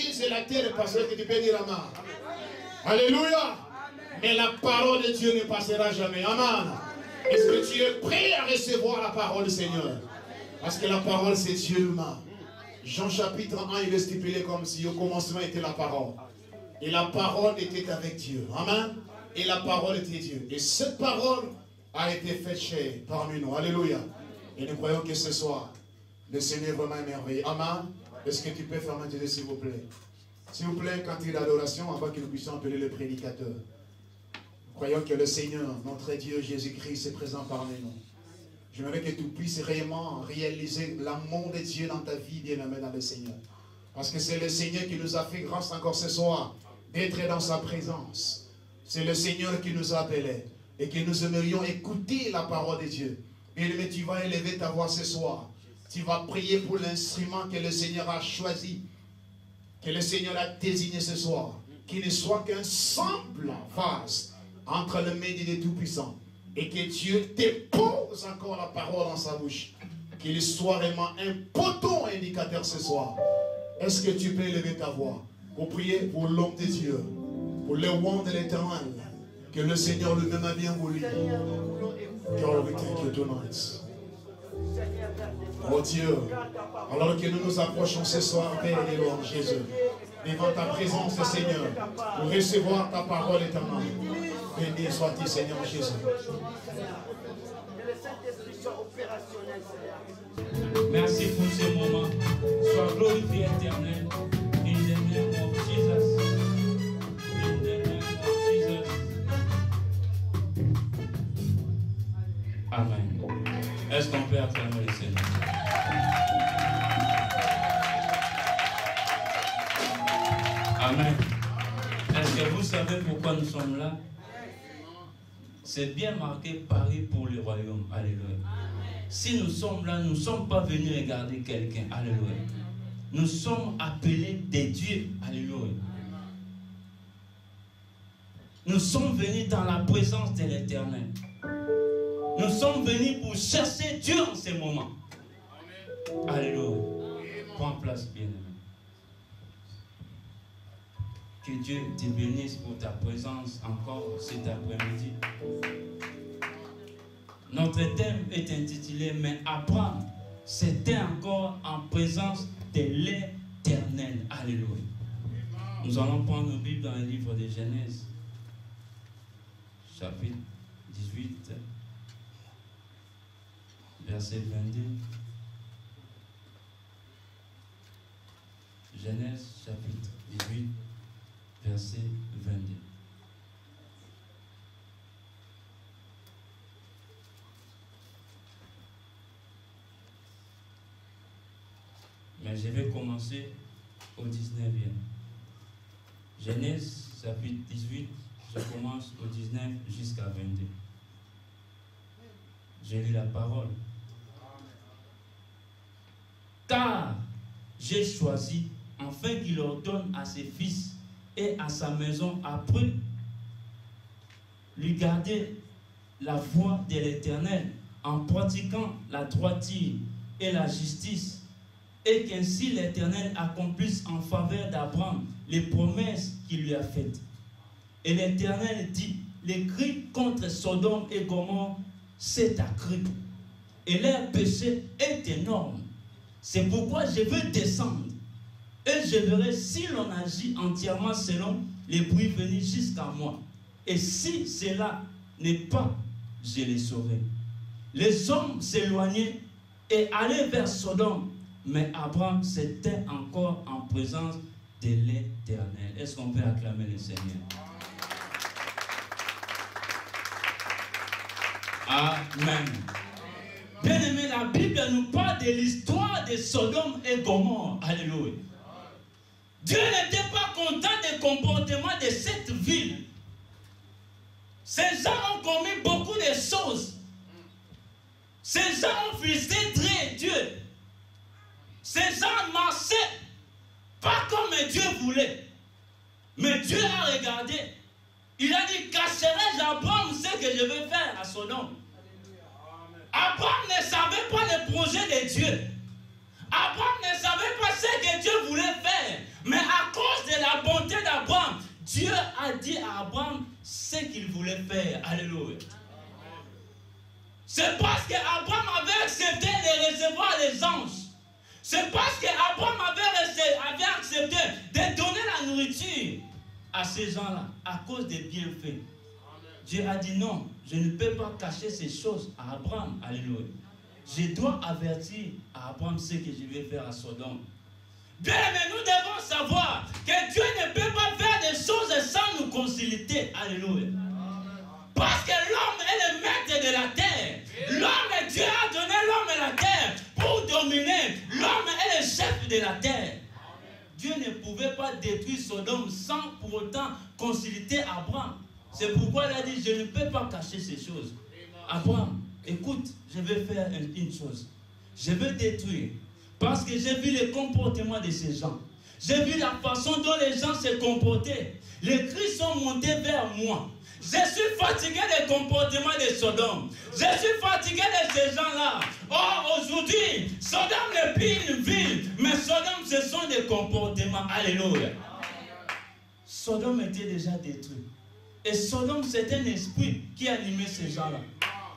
cieux et la terre est passée, que tu peux dire Amen. Alléluia. Mais la parole de Dieu ne passera jamais. Amen. Est-ce que tu es prêt à recevoir la parole du Seigneur? Parce que la parole, c'est Dieu lui-même. Jean chapitre 1, il est stipulé comme si au commencement était la parole. Et la parole était avec Dieu. Amen. Et la parole était Dieu. Et cette parole a été faite chair parmi nous. Alléluia. Et nous croyons que ce soir, le Seigneur est vraiment émerveillé. Amen. Est-ce que tu peux fermer tes yeux, s'il vous plaît? S'il vous plaît, quand il y a l'adoration, avant que nous puissions appeler le prédicateur. Nous croyons que le Seigneur, notre Dieu Jésus-Christ, est présent parmi nous. J'aimerais que tu puisses réellement réaliser l'amour de Dieu dans ta vie, bien-aimé dans le Seigneur. Parce que c'est le Seigneur qui nous a fait grâce encore ce soir d'être dans sa présence. C'est le Seigneur qui nous a appelés et que nous aimerions écouter la parole de Dieu. Bien-aimé, tu vas élever ta voix ce soir. Tu vas prier pour l'instrument que le Seigneur a choisi, que le Seigneur a désigné ce soir, qu'il ne soit qu'un simple vase entre les mains du Tout-Puissant, et que Dieu dépose encore la parole dans sa bouche, qu'il soit vraiment un poteau indicateur ce soir. Est-ce que tu peux élever ta voix pour prier pour l'homme de Dieu, pour le roi de l'Éternel, que le Seigneur lui-même a bien voulu? God, we thank you tonight. Oh Dieu, alors que nous nous approchons ce soir, Père et Lord Jésus, devant ta présence, Seigneur, pour recevoir ta parole éternelle. Béni sois-tu, Seigneur Jésus. Merci pour ce moment. Sois glorifié, éternel. In the name of Jesus. In the name of Jesus. Amen. Est-ce qu'on peut acclamer le Seigneur? Amen. Est-ce que vous savez pourquoi nous sommes là? C'est bien marqué Paris pour le royaume. Alléluia. Si nous sommes là, nous ne sommes pas venus regarder quelqu'un. Alléluia. Nous sommes appelés des dieux. Alléluia. Nous sommes venus dans la présence de l'Éternel. Nous sommes venus pour chercher Dieu en ce moment. Alléluia. Prends place, bien-aimé. Que Dieu te bénisse pour ta présence encore cet après-midi. Notre thème est intitulé « Mais Abraham, c'était encore en présence de l'Éternel. » Alléluia. Nous allons prendre nos Bibles dans le livre de Genèse, chapitre 18, verset 22. Genèse, chapitre 18, verset 22. Mais je vais commencer au 19e. Genèse, chapitre 18, je commence au 19 jusqu'à 22. Je lis la parole. Car j'ai choisi, afin qu'il ordonne à ses fils et à sa maison après lui garder la voie de l'Éternel en pratiquant la droiture et la justice, et qu'ainsi l'Éternel accomplisse en faveur d'Abraham les promesses qu'il lui a faites. Et l'Éternel dit, les cris contre Sodome et Gomorrhe s'est accru, et leur péché est énorme. C'est pourquoi je veux descendre, et je verrai si l'on agit entièrement selon les bruits venus jusqu'à moi. Et si cela n'est pas, je les saurai. Les hommes s'éloignaient et allaient vers Sodome, mais Abraham s'était encore en présence de l'Éternel. Est-ce qu'on peut acclamer le Seigneur? Amen. Bien aimé, la Bible nous parle de l'histoire de Sodome et Gomorrhe. Alléluia. Dieu n'était pas content des comportements de cette ville. Ces gens ont commis beaucoup de choses. Ces gens ont frustré Dieu. Ces gens marchaient pas comme Dieu voulait. Mais Dieu a regardé. Il a dit, cacherai-je à Abraham ce que je vais faire à Sodome? Abraham ne savait pas le projet de Dieu. Abraham ne savait pas ce que Dieu voulait faire. Mais à cause de la bonté d'Abraham, Dieu a dit à Abraham ce qu'il voulait faire. Alléluia. C'est parce qu'Abraham avait accepté de recevoir les anges. C'est parce qu'Abraham avait accepté de donner la nourriture à ces gens-là, à cause des bienfaits. Dieu a dit non, je ne peux pas cacher ces choses à Abraham. Alléluia. Je dois avertir à Abraham ce que je vais faire à Sodome. Bien, mais nous devons savoir que Dieu ne peut pas faire des choses sans nous consulter. Alléluia. Parce que l'homme est le maître de la terre. L'homme, Dieu a donné l'homme et la terre pour dominer. L'homme est le chef de la terre. Dieu ne pouvait pas détruire Sodome sans pour autant consulter Abraham. C'est pourquoi il a dit, je ne peux pas cacher ces choses. Abraham, écoute, je vais faire une chose. Je vais détruire. Parce que j'ai vu le comportement de ces gens. J'ai vu la façon dont les gens se comportaient. Les cris sont montés vers moi. Je suis fatigué des comportements de Sodome. Je suis fatigué de ces gens-là. Oh, aujourd'hui, Sodome n'est plus une ville. Mais Sodome, ce sont des comportements. Alléluia. Sodome était déjà détruit. Et Sodome, c'est un esprit qui animait ces gens-là.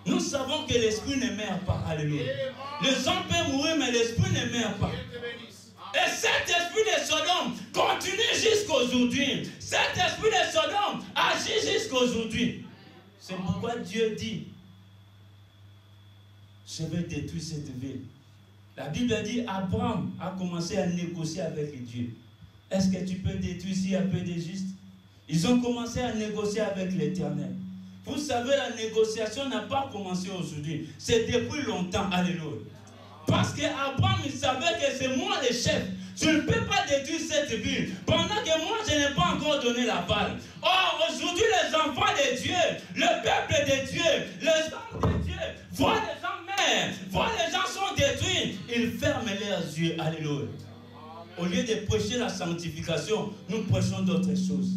Nous savons que l'esprit ne meurt pas. Alléluia. Les hommes peuvent mourir, mais l'esprit ne meurt pas. Et cet esprit de Sodome continue jusqu'à aujourd'hui. Cet esprit de Sodome agit jusqu'à aujourd'hui. C'est pourquoi Dieu dit, je vais détruire cette ville. La Bible dit, Abraham a commencé à négocier avec Dieu. Est-ce que tu peux détruire s'il y a peu de justes? Ils ont commencé à négocier avec l'Éternel. Vous savez, la négociation n'a pas commencé aujourd'hui. C'est depuis longtemps. Alléluia. Parce qu'Abraham, il savait que c'est moi le chef. Je ne peux pas détruire cette ville pendant que moi, je n'ai pas encore donné la balle. Or, aujourd'hui, les enfants de Dieu, le peuple de Dieu, les hommes de Dieu, voient les gens meurent, voient les gens sont détruits. Ils ferment leurs yeux. Alléluia. Au lieu de prêcher la sanctification, nous prêchons d'autres choses.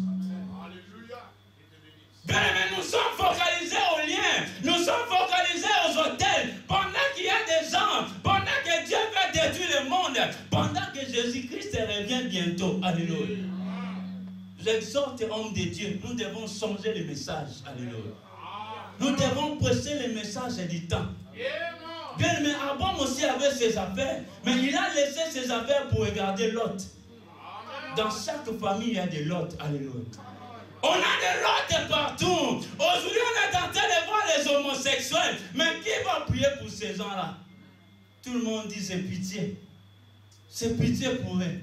Bien, mais nous sommes focalisés aux liens, nous sommes focalisés aux hôtels. Pendant qu'il y a des gens, pendant que Dieu veut détruire le monde, pendant que Jésus-Christ revient bientôt. Alléluia. J'exhorte, homme de Dieu, nous devons changer le message. Alléluia. Nous devons prêcher le message du temps. Bien, mais Abraham aussi avait ses affaires, mais il a laissé ses affaires pour regarder Lot. Dans chaque famille, il y a des Lot. Alléluia. On a des Lot partout. Aujourd'hui, on est en train de voir les homosexuels. Mais qui va prier pour ces gens-là? Tout le monde dit c'est pitié. C'est pitié pour eux.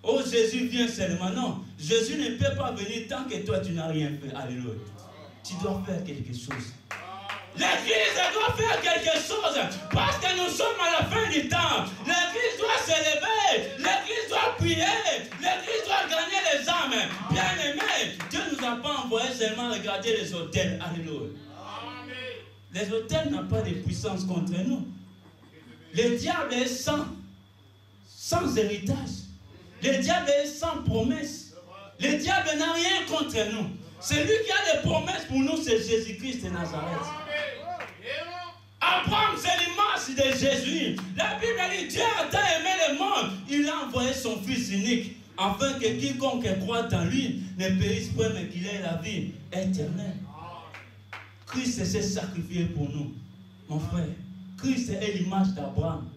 Oh, Jésus vient seulement. Non, Jésus ne peut pas venir tant que toi, tu n'as rien fait. Alléluia. Tu dois faire quelque chose. L'Église doit faire quelque chose parce que nous sommes à la fin du temps. L'Église doit s'élever, l'Église doit prier, l'Église doit gagner les âmes. Bien aimé, Dieu ne nous a pas envoyé seulement regarder les hôtels. Alléluia. Les hôtels n'ont pas de puissance contre nous. Le diable est sans héritage. Le diable est sans promesse. Le diable n'a rien contre nous. Celui qui a des promesses pour nous, c'est Jésus-Christ de Nazareth. Abraham, c'est l'image de Jésus. La Bible dit, Dieu a tant aimé le monde, il a envoyé son Fils unique, afin que quiconque croit en lui ne périsse point, mais qu'il ait la vie éternelle. Christ s'est sacrifié pour nous, mon frère. Christ est l'image d'Abraham.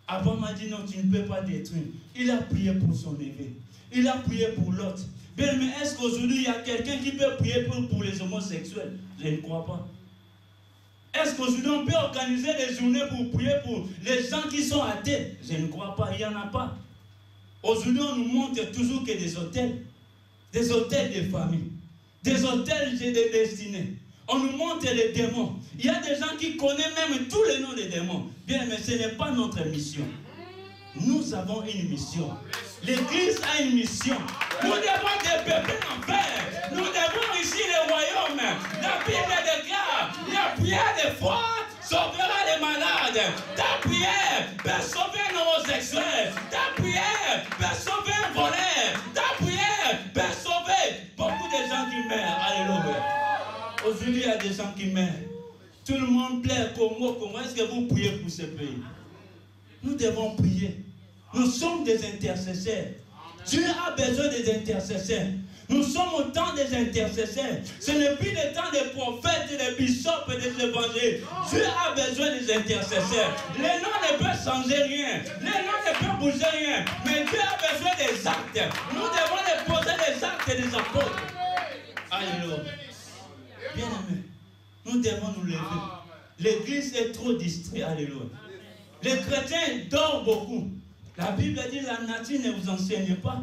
Abraham a dit non, tu ne peux pas détruire. Il a prié pour son neveu. Il a prié pour l'autre. Bien, mais est-ce qu'aujourd'hui il y a quelqu'un qui peut prier pour les homosexuels? Je ne crois pas. Est-ce qu'aujourd'hui on peut organiser des journées pour prier pour les gens qui sont athées? Je ne crois pas, il n'y en a pas. Aujourd'hui on nous montre toujours que des hôtels de famille, des hôtels de destinée. On nous montre les démons. Il y a des gens qui connaissent même tous les noms des démons. Bien, mais ce n'est pas notre mission. Nous avons une mission. L'Église a une mission. Nous devons dépeupler l'enfer. Nous devons ici le royaume. La Bible déclare, la prière de foi sauvera les malades. Ta prière peut sauver un homosexuel. Ta prière peut sauver un voleur. Ta prière peut sauver beaucoup de gens qui meurent. Alléluia. Aujourd'hui, il y a des gens qui meurent. Tout le monde plaît Congo. Comment est-ce que vous priez pour ce pays? Nous devons prier. Nous sommes des intercesseurs. Dieu a besoin des intercesseurs. Nous sommes au temps des intercesseurs. Ce n'est plus le temps des prophètes, des bishops et des évangélistes. Dieu a besoin des intercesseurs. Les noms ne peuvent changer rien. Les noms ne peuvent bouger rien. Mais Dieu a besoin des actes. Nous devons les poser des actes des apôtres. Alléluia. Bien aimé, nous devons nous lever. L'église est trop distraite. Alléluia. Les chrétiens dorment beaucoup. La Bible dit la nature ne vous enseigne pas.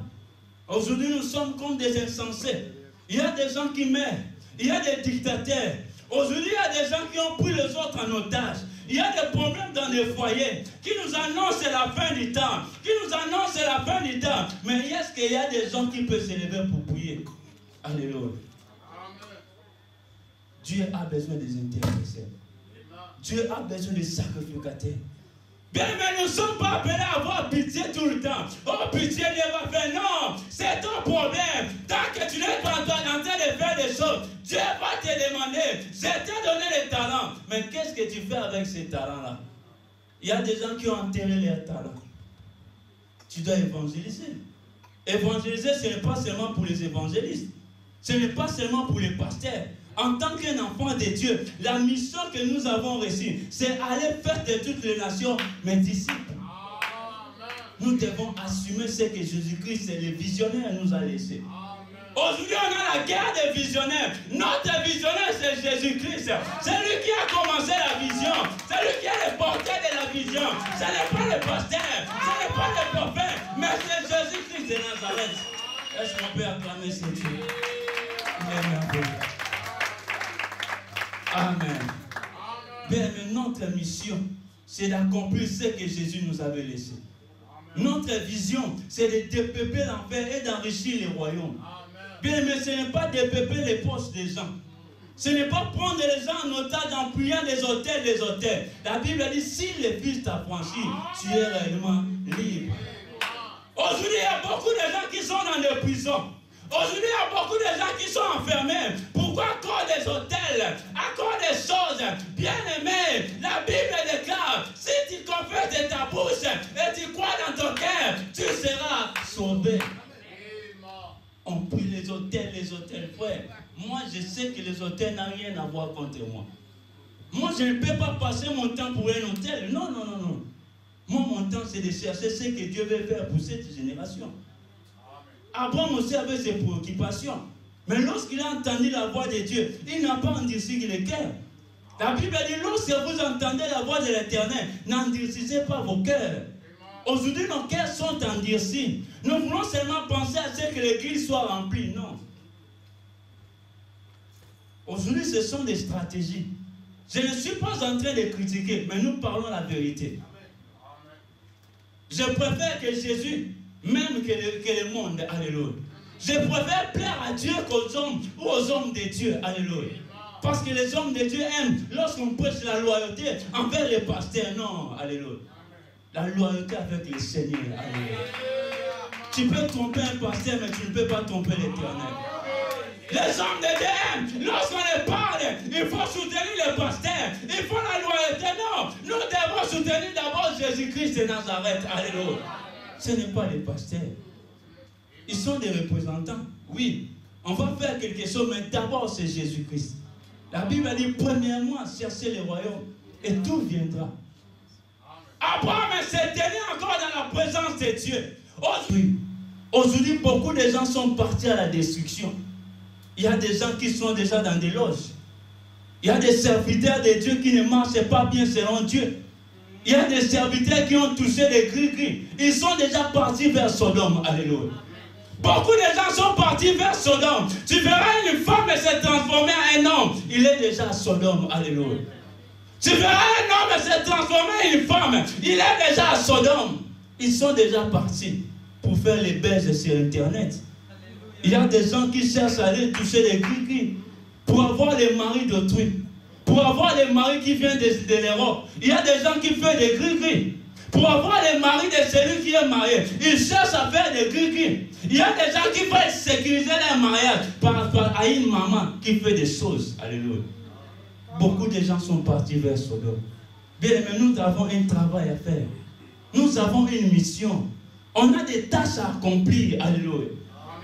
Aujourd'hui, nous sommes comme des insensés. Il y a des gens qui meurent. Il y a des dictateurs. Aujourd'hui, il y a des gens qui ont pris les autres en otage. Il y a des problèmes dans les foyers qui nous annoncent la fin du temps. Qui nous annoncent la fin du temps. Mais est-ce qu'il y a des gens qui peuvent se lever pour prier? Alléluia. Dieu a besoin des intercesseurs. Dieu a besoin des sacrificateurs. Bien, mais nous ne sommes pas appelés à avoir pitié tout le temps. Oh, pitié, Dieu va faire. Non, c'est ton problème. Tant que tu n'es pas en train de faire des choses, Dieu va te demander. Je t'ai donné les talents. Mais qu'est-ce que tu fais avec ces talents-là? Il y a des gens qui ont enterré leurs talents. Tu dois évangéliser. Évangéliser, ce n'est pas seulement pour les évangélistes. Ce n'est pas seulement pour les pasteurs. En tant qu'un enfant de Dieu, la mission que nous avons reçue, c'est aller faire de toutes les nations mes disciples. Nous devons assumer ce que Jésus-Christ et les visionnaires nous a laissé. Aujourd'hui, on a la guerre des visionnaires. Notre visionnaire, c'est Jésus-Christ. C'est lui qui a commencé la vision. C'est lui qui est le porteur de la vision. Ce n'est pas le pasteur, ce n'est pas le prophète, mais c'est Jésus-Christ de Nazareth. Est-ce qu'on peut acclamer ce Dieu? Amen. Bien, mais notre mission, c'est d'accomplir ce que Jésus nous avait laissé. Notre vision, c'est de dépeupler l'enfer et d'enrichir les royaumes. Bien, mais ce n'est pas dépeupler les poches des gens. Ce n'est pas prendre les gens en otage en priant les autels. La Bible dit, si le Fils t'a franchi, tu es réellement libre. Aujourd'hui, il y a beaucoup de gens qui sont dans des prisons. Aujourd'hui, il y a beaucoup de gens qui sont enfermés. Pourquoi à cause des hôtels, à cause des choses? Bien aimé, la Bible déclare, si tu confesses de ta bouche et tu crois dans ton cœur, tu seras sauvé. On prie les hôtels, frère. Moi, je sais que les hôtels n'ont rien à voir contre moi. Moi, je ne peux pas passer mon temps pour un hôtel. Non. Moi, mon temps, c'est de chercher ce que Dieu veut faire pour cette génération. Abraham aussi avait ses préoccupations. Mais lorsqu'il a entendu la voix de Dieu, il n'a pas endurci le cœur. La Bible dit, lorsque vous entendez la voix de l'Éternel, n'endurcissez pas vos cœurs. Aujourd'hui, nos cœurs sont endurcis. Nous voulons seulement penser à ce que l'église soit remplie. Non. Aujourd'hui, ce sont des stratégies. Je ne suis pas en train de critiquer, mais nous parlons la vérité. Je préfère que Jésus, même que le monde, alléluia. Je préfère plaire à Dieu qu'aux hommes ou aux hommes de Dieu, alléluia. Parce que les hommes de Dieu aiment lorsqu'on prêche la loyauté envers les pasteurs. Non, alléluia. La loyauté avec le Seigneur, alléluia. Tu peux tromper un pasteur, mais tu ne peux pas tromper l'Éternel. Les hommes de Dieu aiment. Lorsqu'on les parle, il faut soutenir les pasteurs. Il faut la loyauté. Non, nous devons soutenir d'abord Jésus-Christ de Nazareth, alléluia. Ce n'est pas les pasteurs. Ils sont des représentants. Oui, on va faire quelque chose, mais d'abord c'est Jésus-Christ. La Bible dit, premièrement, cherchez le royaume et tout viendra. Abraham s'est tenu encore dans la présence de Dieu. Aujourd'hui, beaucoup de gens sont partis à la destruction. Il y a des gens qui sont déjà dans des loges. Il y a des serviteurs de Dieu qui ne marchent pas bien selon Dieu. Il y a des serviteurs qui ont touché des gris-gris. Ils sont déjà partis vers Sodome. Alléluia. Beaucoup de gens sont partis vers Sodome. Tu verras une femme se transformer en un homme. Il est déjà à Sodome. Alléluia. Tu verras un homme se transformer en une femme. Il est déjà à Sodome. Ils sont déjà partis pour faire les baises sur Internet. Il y a des gens qui cherchent à aller toucher les gris-gris pour avoir les maris d'autrui. Pour avoir les maris qui viennent de l'Europe. Il y a des gens qui font des gris-gris. Pour avoir les maris de celui qui est marié. Ils cherchent à faire des gris-gris. Il y a des gens qui veulent sécuriser leur mariage par rapport à une maman qui fait des choses. Alléluia. Beaucoup de gens sont partis vers Sodome. Bien, mais nous avons un travail à faire. Nous avons une mission. On a des tâches à accomplir. Alléluia.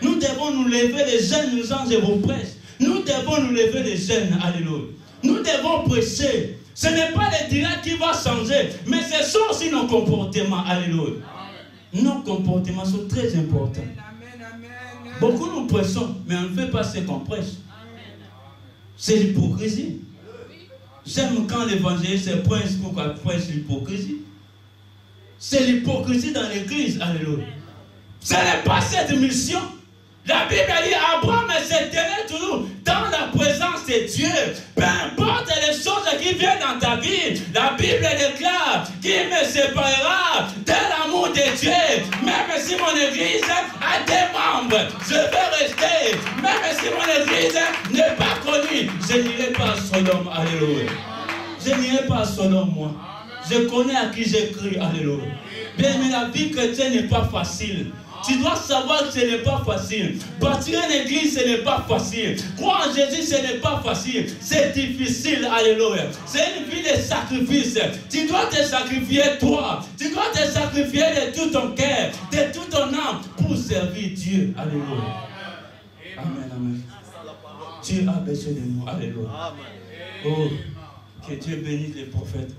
Nous devons nous lever les jeunes, nous en je vous prêche. Nous devons nous lever les jeunes. Alléluia. Nous devons prêcher. Ce n'est pas les directs qui vont changer, mais ce sont aussi nos comportements. Alléluia. Nos comportements sont très importants. Beaucoup nous prêchons, mais on ne fait pas ce qu'on prêche. C'est l'hypocrisie. J'aime quand l'évangéliste prêche pourquoi prêche l'hypocrisie. C'est l'hypocrisie dans l'église. Alléluia. Ce n'est pas cette mission. La Bible dit Abraham se tenait toujours dans la présence de Dieu. Peu importe les choses qui viennent dans ta vie, la Bible déclare qui me séparera de l'amour de Dieu. Même si mon église a des membres, je vais rester. Même si mon église n'est pas connue, je n'irai pas à Sodome. Alléluia. Je n'irai pas à Sodome, moi. Je connais à qui j'écris. Alléluia. Bien, mais la vie chrétienne n'est pas facile. Tu dois savoir que ce n'est pas facile. Bâtir une église, ce n'est pas facile. Croire en Jésus, ce n'est pas facile. C'est difficile, alléluia. C'est une vie de sacrifice. Tu dois te sacrifier toi. Tu dois te sacrifier de tout ton cœur, de toute ton âme pour servir Dieu. Alléluia. Amen, amen. Dieu a besoin de nous. Alléluia. Oh, que Dieu bénisse les prophètes.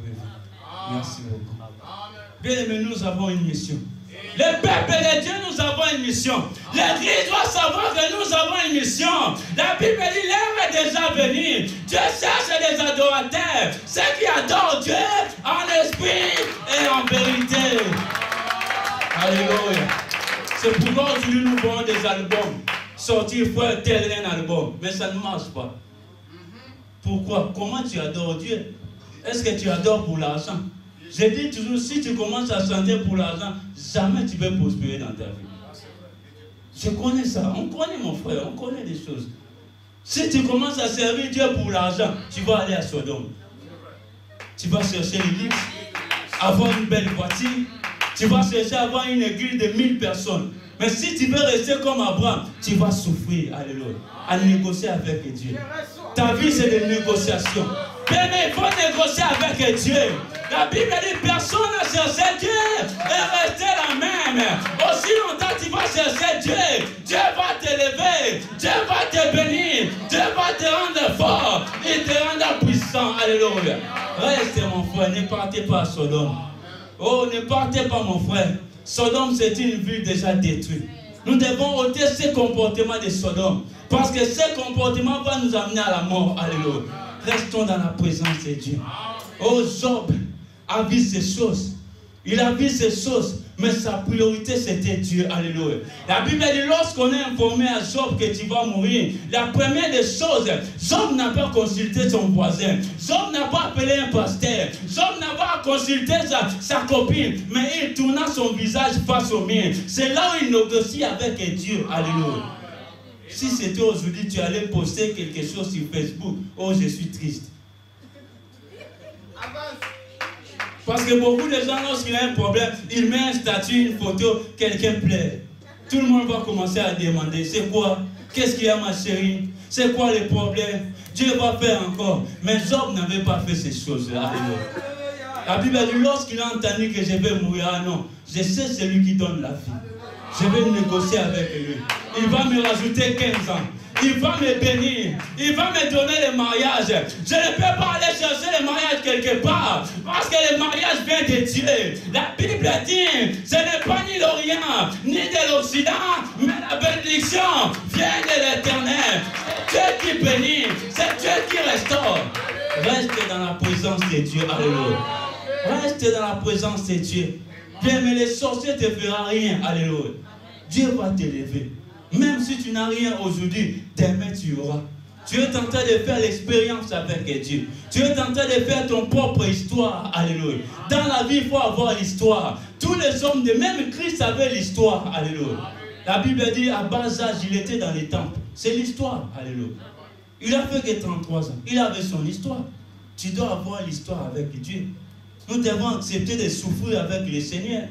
Merci beaucoup. Bien aimé, nous avons une mission. Le peuple de Dieu, nous avons une mission. L'Église doit savoir que nous avons une mission. La Bible dit l'heure est déjà venue. Dieu cherche des adorateurs. Ceux qui adorent Dieu en esprit et en vérité. Alléluia. C'est pourquoi aujourd'hui nous voyons des albums. Sortir, faire tel un album. Mais ça ne marche pas. Pourquoi? Comment tu adores Dieu? Est-ce que tu adores pour l'argent? Je dis toujours, si tu commences à chanter pour l'argent, jamais tu peux prospérer dans ta vie. Je connais ça. On connaît, mon frère. On connaît des choses. Si tu commences à servir Dieu pour l'argent, tu vas aller à Sodome. Tu vas chercher l'église, avoir une belle voiture. Tu vas chercher à avoir une église de 1000 personnes. Mais si tu veux rester comme Abraham, tu vas souffrir. Alléluia. À négocier avec Dieu. Ta vie, c'est des négociations. Mais il faut négocier avec Dieu. La Bible dit personne n'a cherché Dieu et rester la même. Aussi longtemps tu vas chercher Dieu, Dieu va t'élever, Dieu va te bénir, Dieu va te rendre fort, il te rendra puissant. Alléluia. Reste mon frère, ne partez pas à Sodome. Oh, ne partez pas mon frère. Sodome c'est une ville déjà détruite. Nous devons ôter ces comportements de Sodome. Parce que ces comportements vont nous amener à la mort. Alléluia. Restons dans la présence de Dieu. Oh, Job a vu ces choses. Il a vu ces choses. Mais sa priorité c'était Dieu. Alléluia. La Bible dit lorsqu'on est informé à Job que tu vas mourir, la première des choses, Job n'a pas consulté son voisin. Job n'a pas appelé un pasteur. Job n'a pas consulté sa copine. Mais il tourna son visage face au mien. C'est là où il négocie avec Dieu. Alléluia. Si c'était aujourd'hui, tu allais poster quelque chose sur Facebook. Oh, je suis triste. Parce que beaucoup de gens, lorsqu'il y a un problème, il met un statut, une photo, quelqu'un plaît. Tout le monde va commencer à demander, c'est quoi? Qu'est-ce qu'il y a ma chérie? C'est quoi les problèmes? Dieu va faire encore. Mais Job n'avait pas fait ces choses-là. La Bible dit, lorsqu'il a entendu que je vais mourir, ah non, je sais celui qui donne la vie. Je vais négocier avec lui. Il va me rajouter 15 ans. Il va me bénir. Il va me donner le mariage. Je ne peux pas aller chercher le mariage quelque part. Parce que le mariage vient de Dieu. La Bible dit, ce n'est pas ni l'Orient, ni de l'Occident, mais la bénédiction vient de l'Éternel. C'est Dieu qui bénit. C'est Dieu qui restaure. Reste dans la présence de Dieu. Alléluia. Reste dans la présence de Dieu. Bien, mais les sorciers ne te feront rien. Alléluia. Dieu va t'élever. Même si tu n'as rien aujourd'hui, demain tu auras. Tu es en train de faire l'expérience avec Dieu. Tu es en train de faire ton propre histoire. Alléluia. Dans la vie, il faut avoir l'histoire. Tous les hommes de même Christ avaient l'histoire. Alléluia. La Bible dit, à bas âge, il était dans les temples. C'est l'histoire. Alléluia. Il a fait que 33 ans. Il avait son histoire. Tu dois avoir l'histoire avec Dieu. Nous devons accepter de souffrir avec le Seigneur.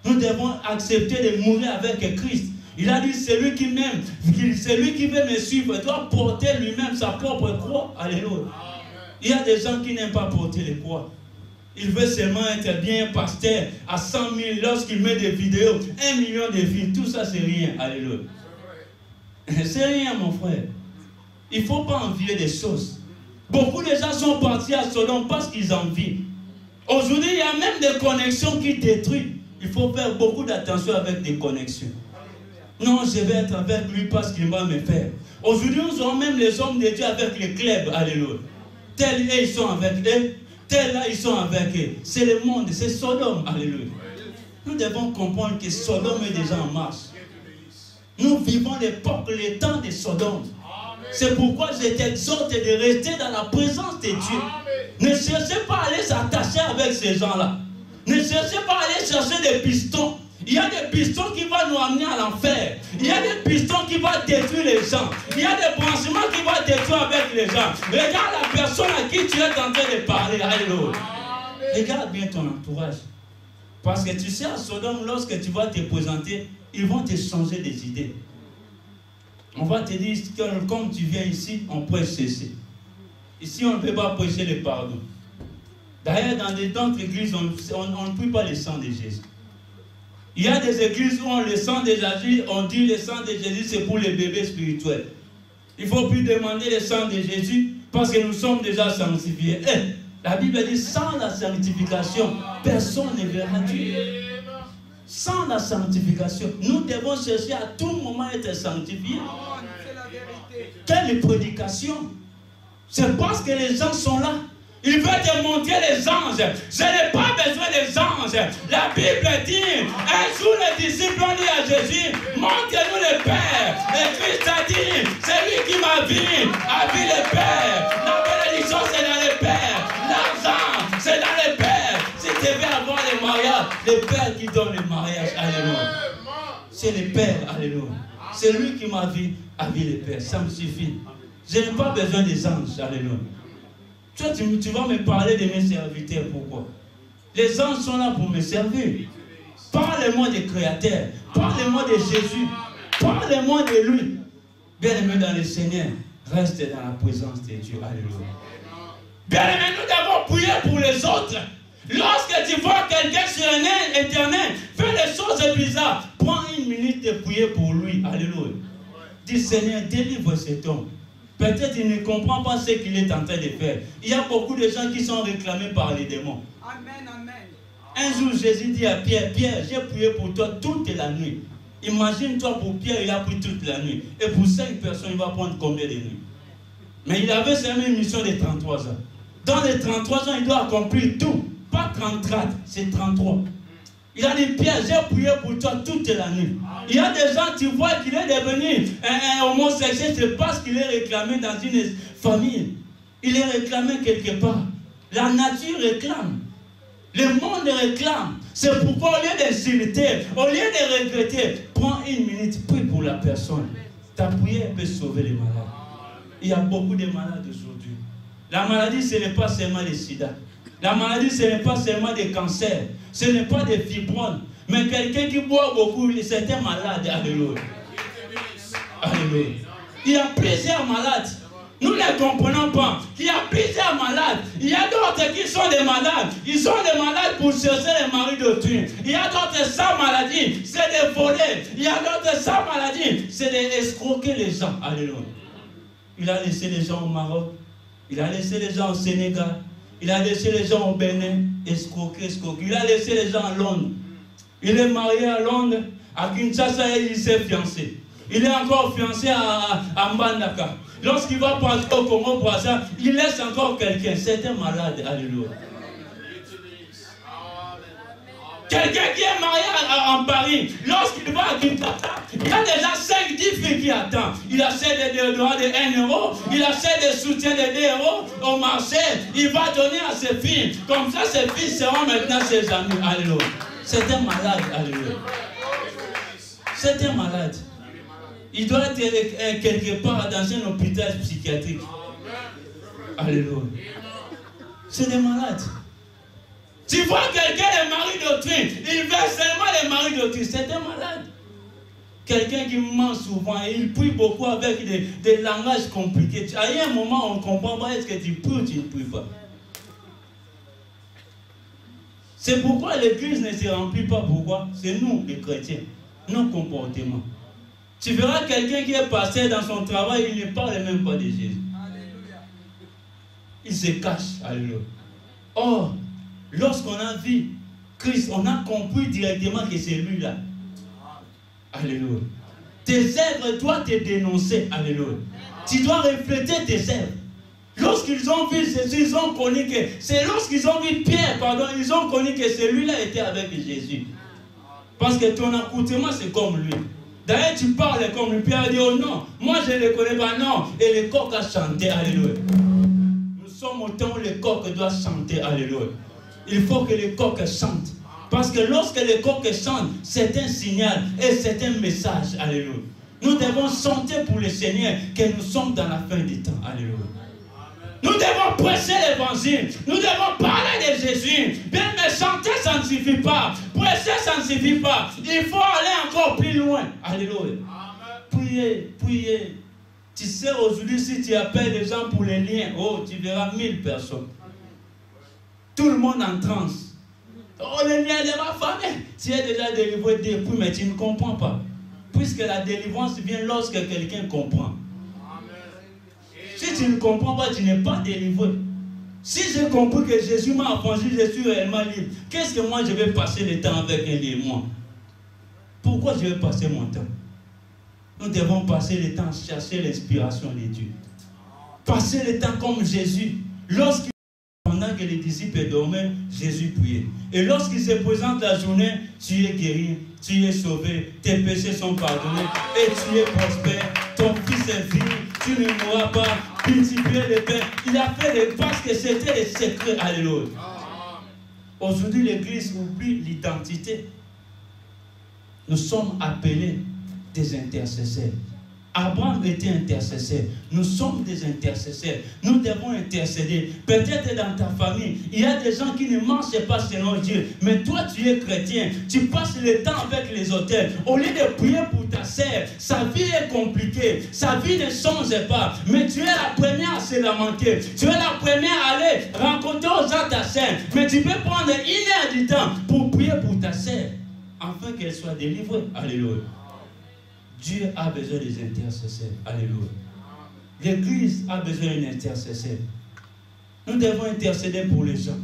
Nous devons accepter de mourir avec Christ. Il a dit, celui qui m'aime, celui qui veut me suivre, doit porter lui-même sa propre croix. Alléluia. Il y a des gens qui n'aiment pas porter les croix. Il veut seulement être bien pasteur à 100 000 lorsqu'il met des vidéos, 1 million de vues. Tout ça, c'est rien. Alléluia. C'est rien, mon frère. Il ne faut pas envier des choses. Beaucoup de gens sont partis à Sodome parce qu'ils envient. Aujourd'hui, il y a même des connexions qui détruisent. Il faut faire beaucoup d'attention avec des connexions. Non, je vais être avec lui parce qu'il va me faire. Aujourd'hui, nous avons même les hommes de Dieu avec les clubs. Alléluia. Tels ils sont avec eux. Tels là, ils sont avec eux. C'est le monde, c'est Sodome. Alléluia. Nous devons comprendre que Sodome est déjà en marche. Nous vivons l'époque, le temps de Sodome. C'est pourquoi je t'exhorte de rester dans la présence de Dieu. Ne cherchez pas à aller s'attacher avec ces gens-là. Ne cherchez pas à aller chercher des pistons. Il y a des pistons qui vont nous amener à l'enfer. Il y a des pistons qui vont détruire les gens. Il y a des branchements qui vont détruire avec les gens. Regarde la personne à qui tu es en train de parler. Alléluia. Regarde bien ton entourage. Parce que tu sais, à Sodome, lorsque tu vas te présenter, ils vont te changer des idées. On va te dire que comme tu viens ici, on prêche ceci. Ici, on ne peut pas prêcher le pardon. D'ailleurs, dans d'autres églises, on ne prie pas le sang de Jésus. Il y a des églises où on le sang de Jésus, on dit le sang de Jésus, c'est pour les bébés spirituels. Il ne faut plus demander le sang de Jésus parce que nous sommes déjà sanctifiés. La Bible dit, sans la sanctification, personne ne verra Dieu. Sans la sanctification, nous devons chercher à tout moment être sanctifiés. Quelle prédication! C'est parce que les gens sont là. Il veut te montrer les anges. Je n'ai pas besoin des anges. La Bible dit, un jour les disciples ont dit à Jésus, montre-nous le Père. Et Christ a dit, c'est lui qui m'a vu, a vu le Père. La bénédiction c'est dans le Père. L'argent c'est dans le Père. Si tu veux avoir le mariage, le Père qui donne le mariage. Alléluia. C'est le Père. Alléluia. C'est lui qui m'a vu, a vu le Père. Ça me suffit. Je n'ai pas besoin des anges. Alléluia. Toi, tu vas me parler de mes serviteurs. Pourquoi? Les anges sont là pour me servir. Parle-moi du Créateur. Parle-moi de Jésus. Parle-moi de lui. Bien-aimé dans le Seigneur, reste dans la présence de Dieu. Alléluia. Bien-aimé, nous devons prier pour les autres. Lorsque tu vois quelqu'un sur un éternel faire des choses bizarres, prends une minute de prier pour lui. Alléluia. Dis, Seigneur, délivre cet homme. Peut-être qu'il ne comprend pas ce qu'il est en train de faire. Il y a beaucoup de gens qui sont réclamés par les démons. Amen, amen. Un jour, Jésus dit à Pierre, Pierre, j'ai prié pour toi toute la nuit. Imagine-toi, pour Pierre, il a prié toute la nuit. Et pour 5 personnes, il va prendre combien de nuits? Mais il avait seulement une mission de 33 ans. Dans les 33 ans, il doit accomplir tout. Pas 34, c'est 33. Il a dit, Pierre, j'ai prié pour toi toute la nuit. Il y a des gens, tu vois qu'il est devenu un homosexuel, c'est parce qu'il est réclamé dans une famille. Il est réclamé quelque part. La nature réclame. Le monde réclame. C'est pourquoi au lieu d'insulter, au lieu de regretter, prends une minute, prie pour la personne. Ta prière peut sauver les malades. Il y a beaucoup de malades aujourd'hui. La maladie, ce n'est pas seulement le sida. La maladie, ce n'est pas seulement des cancers. Ce n'est pas des fibromes. Mais quelqu'un qui boit beaucoup, c'est un malade. Alléluia. Alléluia. Il y a plusieurs malades. Nous ne comprenons pas. Il y a plusieurs malades. Il y a d'autres qui sont des malades. Ils sont des malades pour chercher les maris d'autrui. Il y a d'autres sans maladie. C'est des volets. Il y a d'autres sans maladie. C'est d'escroquer les gens. Alléluia. Il a laissé les gens au Maroc. Il a laissé les gens au Sénégal. Il a laissé les gens au Bénin. Escroquer. Il a laissé les gens à Londres. Il est marié à Londres. À Kinshasa, il s'est fiancé. Il est encore fiancé à Mbandaka. Lorsqu'il va passer au Congo pour ça, il laisse encore quelqu'un. C'est un malade. Alléluia. Quelqu'un qui est marié en Paris, lorsqu'il va à Kinshasa, il y a déjà 5-10 filles qui attendent. Il achète des déodorants de 1 euro, il achète des soutiens de 2 euros au marché, il va donner à ses filles. Comme ça, ses filles seront maintenant ses amis. Alléluia. C'est un malade. Alléluia. C'est un malade. Il doit être quelque part dans un hôpital psychiatrique. Alléluia. C'est des malades. Tu vois quelqu'un, le mari d'autrui, il veut seulement les maris d'autrui. C'est un malade. Quelqu'un qui ment souvent et il prie beaucoup avec des langages compliqués. À un moment, on ne comprend pas est-ce que tu pries ou tu ne pries pas. C'est pourquoi l'église ne se remplit pas. Pourquoi? C'est nous, les chrétiens, nos comportements. Tu verras quelqu'un qui est passé dans son travail, il ne parle même pas de Jésus. Il se cache. Alléluia. Or, lorsqu'on a vu Christ, on a compris directement que c'est lui-là. Alléluia. Tes œuvres doivent te dénoncer. Alléluia. Tu dois refléter tes œuvres. Lorsqu'ils ont vu Jésus, ils ont connu que... C'est lorsqu'ils ont vu Pierre, pardon, ils ont connu que celui-là était avec Jésus. Parce que ton accoutrement, c'est comme lui. D'ailleurs, tu parles comme lui. Pierre a dit, oh non, moi je ne le connais pas, non. Et le coq a chanté, alléluia. Nous sommes au temps où le coq doit chanter, alléluia. Il faut que le coq chante. Parce que lorsque le coq chante, c'est un signal et c'est un message, alléluia. Nous devons chanter pour le Seigneur que nous sommes dans la fin du temps, alléluia. Nous devons prêcher l'évangile. Nous devons parler de Jésus. Bien, mais chanter, ça ne suffit pas. Prêcher, ça ne suffit pas. Il faut aller encore plus loin. Alléluia. Priez, priez. Tu sais, aujourd'hui, si tu appelles les gens pour les liens, oh, tu verras 1000 personnes. Tout le monde en transe. Oh, les liens de ma famille. Tu es déjà délivré depuis, mais tu ne comprends pas. Puisque la délivrance vient lorsque quelqu'un comprend. Si tu ne comprends pas, tu n'es pas délivré. Si j'ai compris que Jésus m'a affranchi, je suis réellement libre. Qu'est-ce que moi je vais passer le temps avec un livre, moi? Pourquoi je vais passer mon temps? Nous devons passer le temps à chercher l'inspiration de Dieu. Passer le temps comme Jésus. Pendant que les disciples dormaient, Jésus priait. Et lorsqu'il se présente la journée, tu es guéri, tu es sauvé, tes péchés sont pardonnés et tu es prospère. Ton fils est fini, tu ne mourras pas, multiplier le pain. Il a fait des parce que c'était le secret. Alléluia. Aujourd'hui, l'église oublie l'identité. Nous sommes appelés des intercesseurs. Abraham était intercesseur. Nous sommes des intercesseurs. Nous devons intercéder. Peut-être dans ta famille, il y a des gens qui ne marchent pas selon Dieu. Mais toi, tu es chrétien. Tu passes le temps avec les autels. Au lieu de prier pour ta sœur, sa vie est compliquée. Sa vie ne change pas. Mais tu es la première à se lamenter. Tu es la première à aller rencontrer aux gens ta sœur. Mais tu peux prendre 1 heure du temps pour prier pour ta sœur, afin qu'elle soit délivrée. Alléluia. Dieu a besoin des intercesseurs. Alléluia. L'église a besoin d'un intercesseur. Nous devons intercéder pour les gens.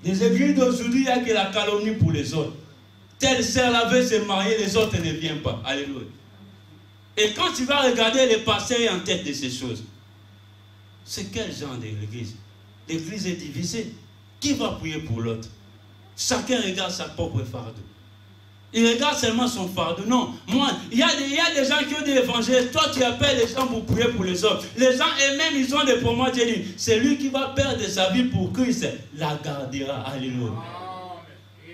Les églises d'aujourd'hui, il n'y a que la calomnie pour les autres. Telle sœur veut se marier, les autres ne viennent pas. Alléluia. Et quand tu vas regarder les pasteurs en tête de ces choses, c'est quel genre d'église? L'église est divisée. Qui va prier pour l'autre? Chacun regarde sa propre fardeau. Il regarde seulement son fardeau. Non, moi, il y a des gens qui ont des évangiles. Toi, tu appelles les gens pour prier pour les autres. Les gens eux-mêmes, ils ont des promesses. Dieu dit, c'est lui qui va perdre sa vie pour Christ, la gardera. Alléluia.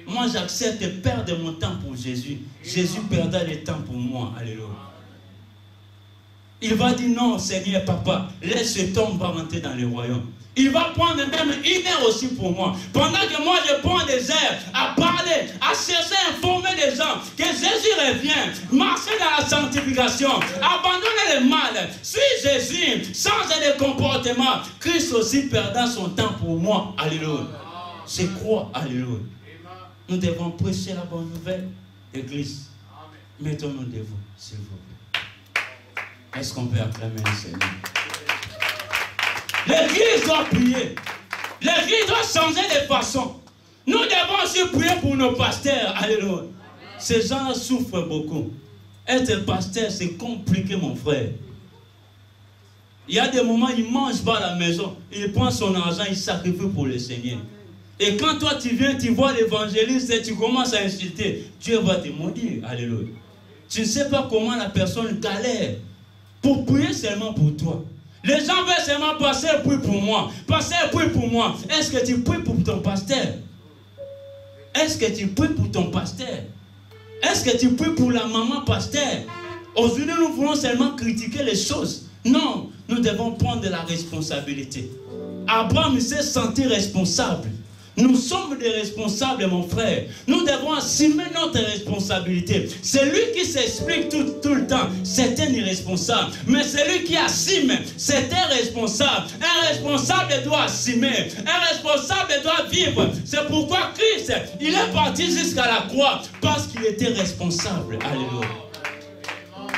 Moi, j'accepte de perdre mon temps pour Jésus. Jésus perdra le temps pour moi. Alléluia. Il va dire, non, Seigneur, papa, laisse cet homme va rentrer dans le royaume. Il va prendre même 1 heure aussi pour moi. Pendant que moi je prends des heures à parler, à chercher, à informer les gens que Jésus revient, marcher dans la sanctification, abandonner le mal, suivre Jésus, changer de comportement. Christ aussi perdant son temps pour moi. Alléluia. Je crois. Alléluia. Nous devons prêcher la bonne nouvelle. Église, mettons-nous devant, s'il vous plaît. Est-ce qu'on peut acclamer le Seigneur? L'église doit prier. L'église doit changer de façon. Nous devons aussi prier pour nos pasteurs. Alléluia. Ces gens souffrent beaucoup. Être pasteur, c'est compliqué, mon frère. Il y a des moments, il ne mange pas à la maison. Il prend son argent, il sacrifie pour le Seigneur. Et quand toi, tu viens, tu vois l'évangéliste et tu commences à insulter, Dieu va te maudire. Alléluia. Tu ne sais pas comment la personne galère pour prier seulement pour toi. Les gens veulent seulement passer et prier pour moi. Passer et prier pour moi. Est-ce que tu pries pour ton pasteur? Est-ce que tu pries pour ton pasteur? Est-ce que tu pries pour la maman pasteur? Aujourd'hui, nous voulons seulement critiquer les choses. Non, nous devons prendre de la responsabilité. Abraham s'est senti responsable. Nous sommes des responsables, mon frère. Nous devons assumer notre responsabilité. C'est lui qui s'explique tout le temps. C'est un irresponsable. Mais celui qui assume, c'est un responsable. Un responsable doit assumer. Un responsable doit vivre. C'est pourquoi Christ, il est parti jusqu'à la croix. Parce qu'il était responsable. Alléluia.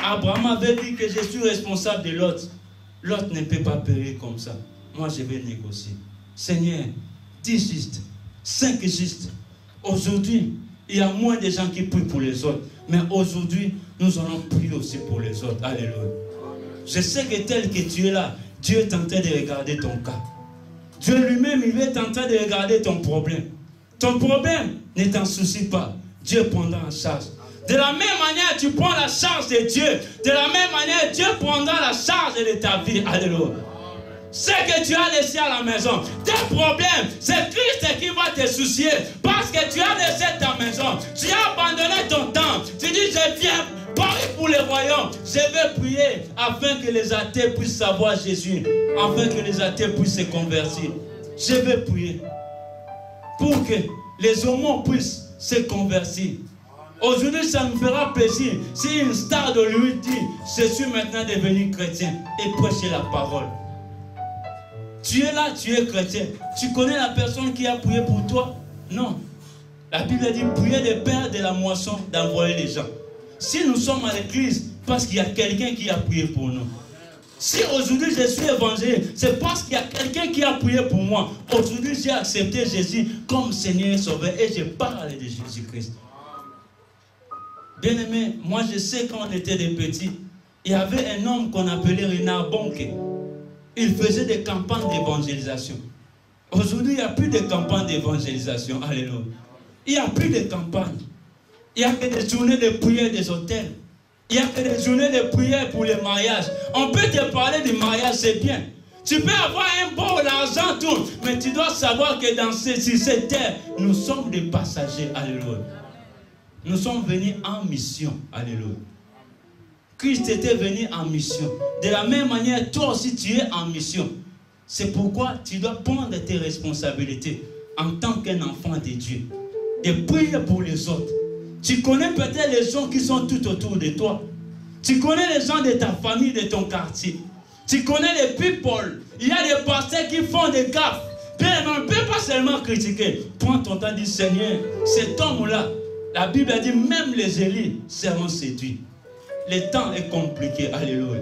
Abraham avait dit que je suis responsable de l'autre. L'autre ne peut pas payer comme ça. Moi, je vais négocier. Seigneur, 10 justes, 5 justes. Aujourd'hui, il y a moins de gens qui prient pour les autres. Mais aujourd'hui, nous allons prier aussi pour les autres. Alléluia. Je sais que tel que tu es là, Dieu est en train de regarder ton cas. Dieu lui-même, il est en train de regarder ton problème. Ton problème, ne t'en soucie pas. Dieu prendra en charge. De la même manière, tu prends la charge de Dieu. De la même manière, Dieu prendra la charge de ta vie. Alléluia. Ce que tu as laissé à la maison, tes problèmes, c'est Christ qui va te soucier. Parce que tu as laissé ta maison. Tu as abandonné ton temps. Tu dis, je viens prier pour le royaume. Je vais prier afin que les athées puissent savoir Jésus. Afin que les athées puissent se convertir. Je vais prier pour que les homos puissent se convertir. Aujourd'hui, ça me fera plaisir si une star de lui dit, je suis maintenant devenu chrétien et prêcher la parole. Tu es là, tu es chrétien. Tu connais la personne qui a prié pour toi? Non. La Bible dit, priez le Père de la moisson d'envoyer les gens. Si nous sommes à l'église, parce qu'il y a quelqu'un qui a prié pour nous. Si aujourd'hui je suis évangile, c'est parce qu'il y a quelqu'un qui a prié pour moi. Aujourd'hui, j'ai accepté Jésus comme Seigneur et Sauveur et je parle de Jésus-Christ. Bien aimé, moi je sais quand on était des petits, il y avait un homme qu'on appelait Renard Bonke. Il faisait des campagnes d'évangélisation. Aujourd'hui, il n'y a plus de campagnes d'évangélisation. Alléluia. Il n'y a plus de campagnes. Il n'y a que des journées de prière des hôtels. Il n'y a que des journées de prière pour les mariages. On peut te parler du mariage, c'est bien. Tu peux avoir un beau l'argent, tout. Mais tu dois savoir que sur cette terre, nous sommes des passagers. Alléluia. Nous sommes venus en mission. Alléluia. Christ était venu en mission. De la même manière, toi aussi tu es en mission. C'est pourquoi tu dois prendre tes responsabilités en tant qu'un enfant de Dieu. De prier pour les autres. Tu connais peut-être les gens qui sont tout autour de toi. Tu connais les gens de ta famille, de ton quartier. Tu connais les people. Il y a des pasteurs qui font des gaffes. Bien, on ne peut pas seulement critiquer. Prends ton temps, dis Seigneur, cet homme-là, la Bible a dit même les élus seront séduits. Le temps est compliqué, alléluia.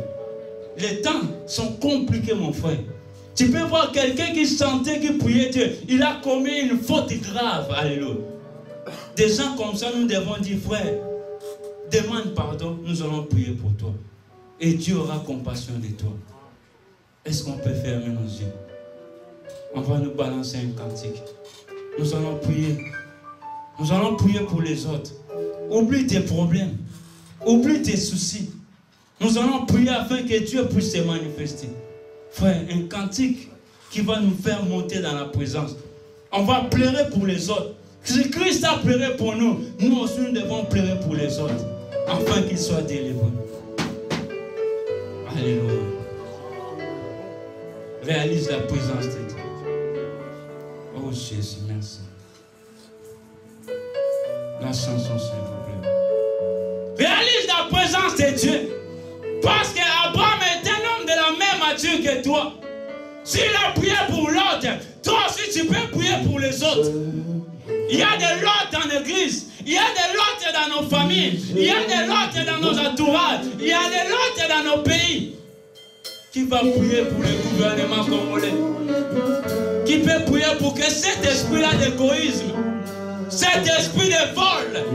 Les temps sont compliqués, mon frère. Tu peux voir quelqu'un qui chantait, qui priait Dieu. Il a commis une faute grave, alléluia. Des gens comme ça, nous devons dire, frère, demande pardon, nous allons prier pour toi. Et Dieu aura compassion de toi. Est-ce qu'on peut fermer nos yeux? On va nous balancer un cantique. Nous allons prier. Nous allons prier pour les autres. Oublie tes problèmes. Oublie tes soucis. Nous allons prier afin que Dieu puisse se manifester. Frère, un cantique qui va nous faire monter dans la présence. On va pleurer pour les autres. Si Christ a pleuré pour nous, nous aussi nous devons pleurer pour les autres. Afin qu'ils soient délivrés. Alléluia. Réalise la présence de Dieu. Oh Jésus, merci. La chanson, s'il vous plaît. Réalise la présence de Dieu. Parce qu'Abraham est un homme de la même nature que toi. S'il a prié pour l'autre, toi aussi tu peux prier pour les autres. Il y a des lots dans l'église. Il y a des lots dans nos familles. Il y a des lots dans nos entourages. Il y a des lots dans nos pays. Qui va prier pour le gouvernement congolais? Qui peut prier pour que cet esprit-là d'égoïsme, cet esprit de vol,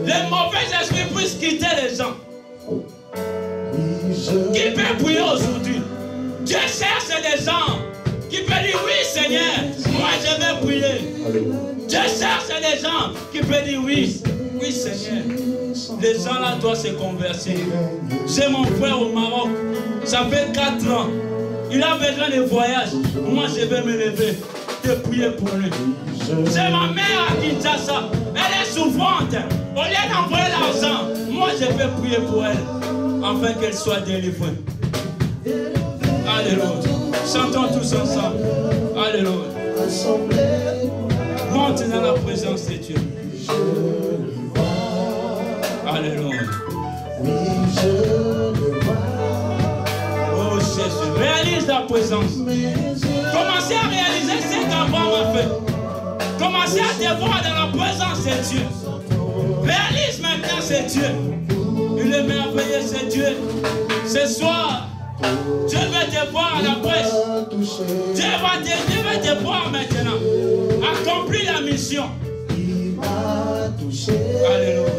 les mauvais esprits puissent quitter les gens? Qui peut prier aujourd'hui? Dieu cherche des gens qui peuvent dire oui Seigneur, moi je vais prier. Dieu cherche des gens qui peuvent dire oui, oui Seigneur. Les gens là doivent se convertir. J'ai mon frère au Maroc, ça fait 4 ans. Il a besoin de voyage. Moi je vais me lever de prier pour lui. J'ai ma mère à Kinshasa, elle est souffrante. Au lieu d'envoyer l'argent, moi je vais prier pour elle, afin qu'elle soit délivrée. Alléluia. Chantons tous ensemble. Alléluia. Monte dans la présence de Dieu. Alléluia. Oh Jésus, réalise la présence. Commencez à réaliser ce qu'Abraham a fait. Commencez à te voir dans la présence de Dieu. Réalise maintenant ce Dieu. Il est merveilleux, ce Dieu. Ce soir, Dieu va te voir à la presse. Dieu va te voir maintenant. Accomplis la mission. Alléluia.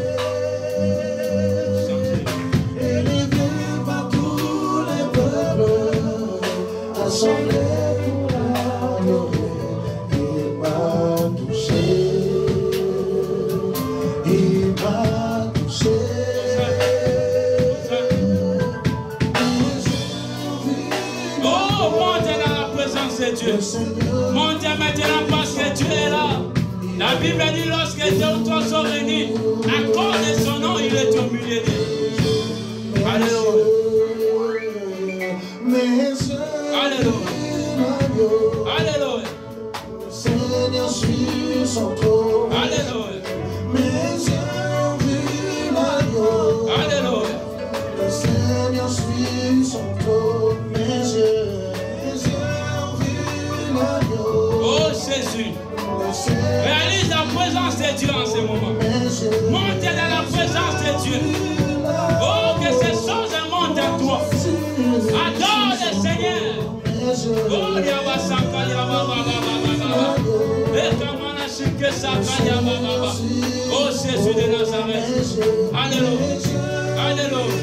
Dieu. Montez maintenant parce que Dieu est là. La Bible dit lorsque deux ou trois sont réunis, à cause de son nom, il est au milieu d'eux. Alléluia. Alléluia. Alléluia. Seigneur sur son trône. Alléluia. Mes yeux vus l'agneau. Alléluia. Le Seigneur suit son trône. Mes yeux. Oh Jésus, réalise la présence de Dieu en ce moment. Montez dans la présence de Dieu. Oh, que ces choses montent à toi. Adore le Seigneur. Oh, oh Jésus de Nazareth. Alléluia. Alléluia.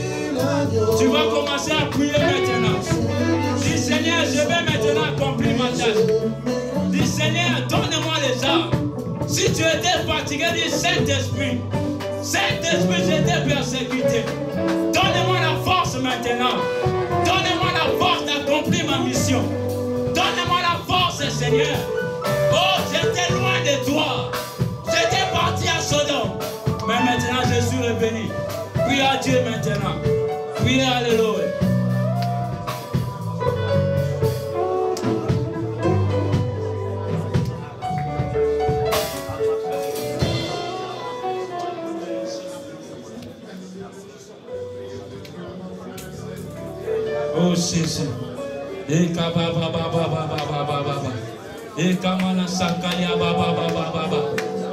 Tu vas commencer à prier maintenant. Dis Seigneur, je vais maintenant accomplir ma tâche. Dis Seigneur, donne-moi les armes. Si tu étais fatigué, dis Saint-Esprit. Saint-Esprit, j'étais persécuté. Donne-moi la force maintenant. Donne-moi la force d'accomplir ma mission. Donne-moi la force, Seigneur. Oh, j'étais loin de toi. J'étais parti à Sodome. Mais maintenant, je suis revenu. Prie à Dieu maintenant. Prie, alléluia. Oh Jésus. Et kababa baba baba baba. Et kamana sakalia baba baba baba.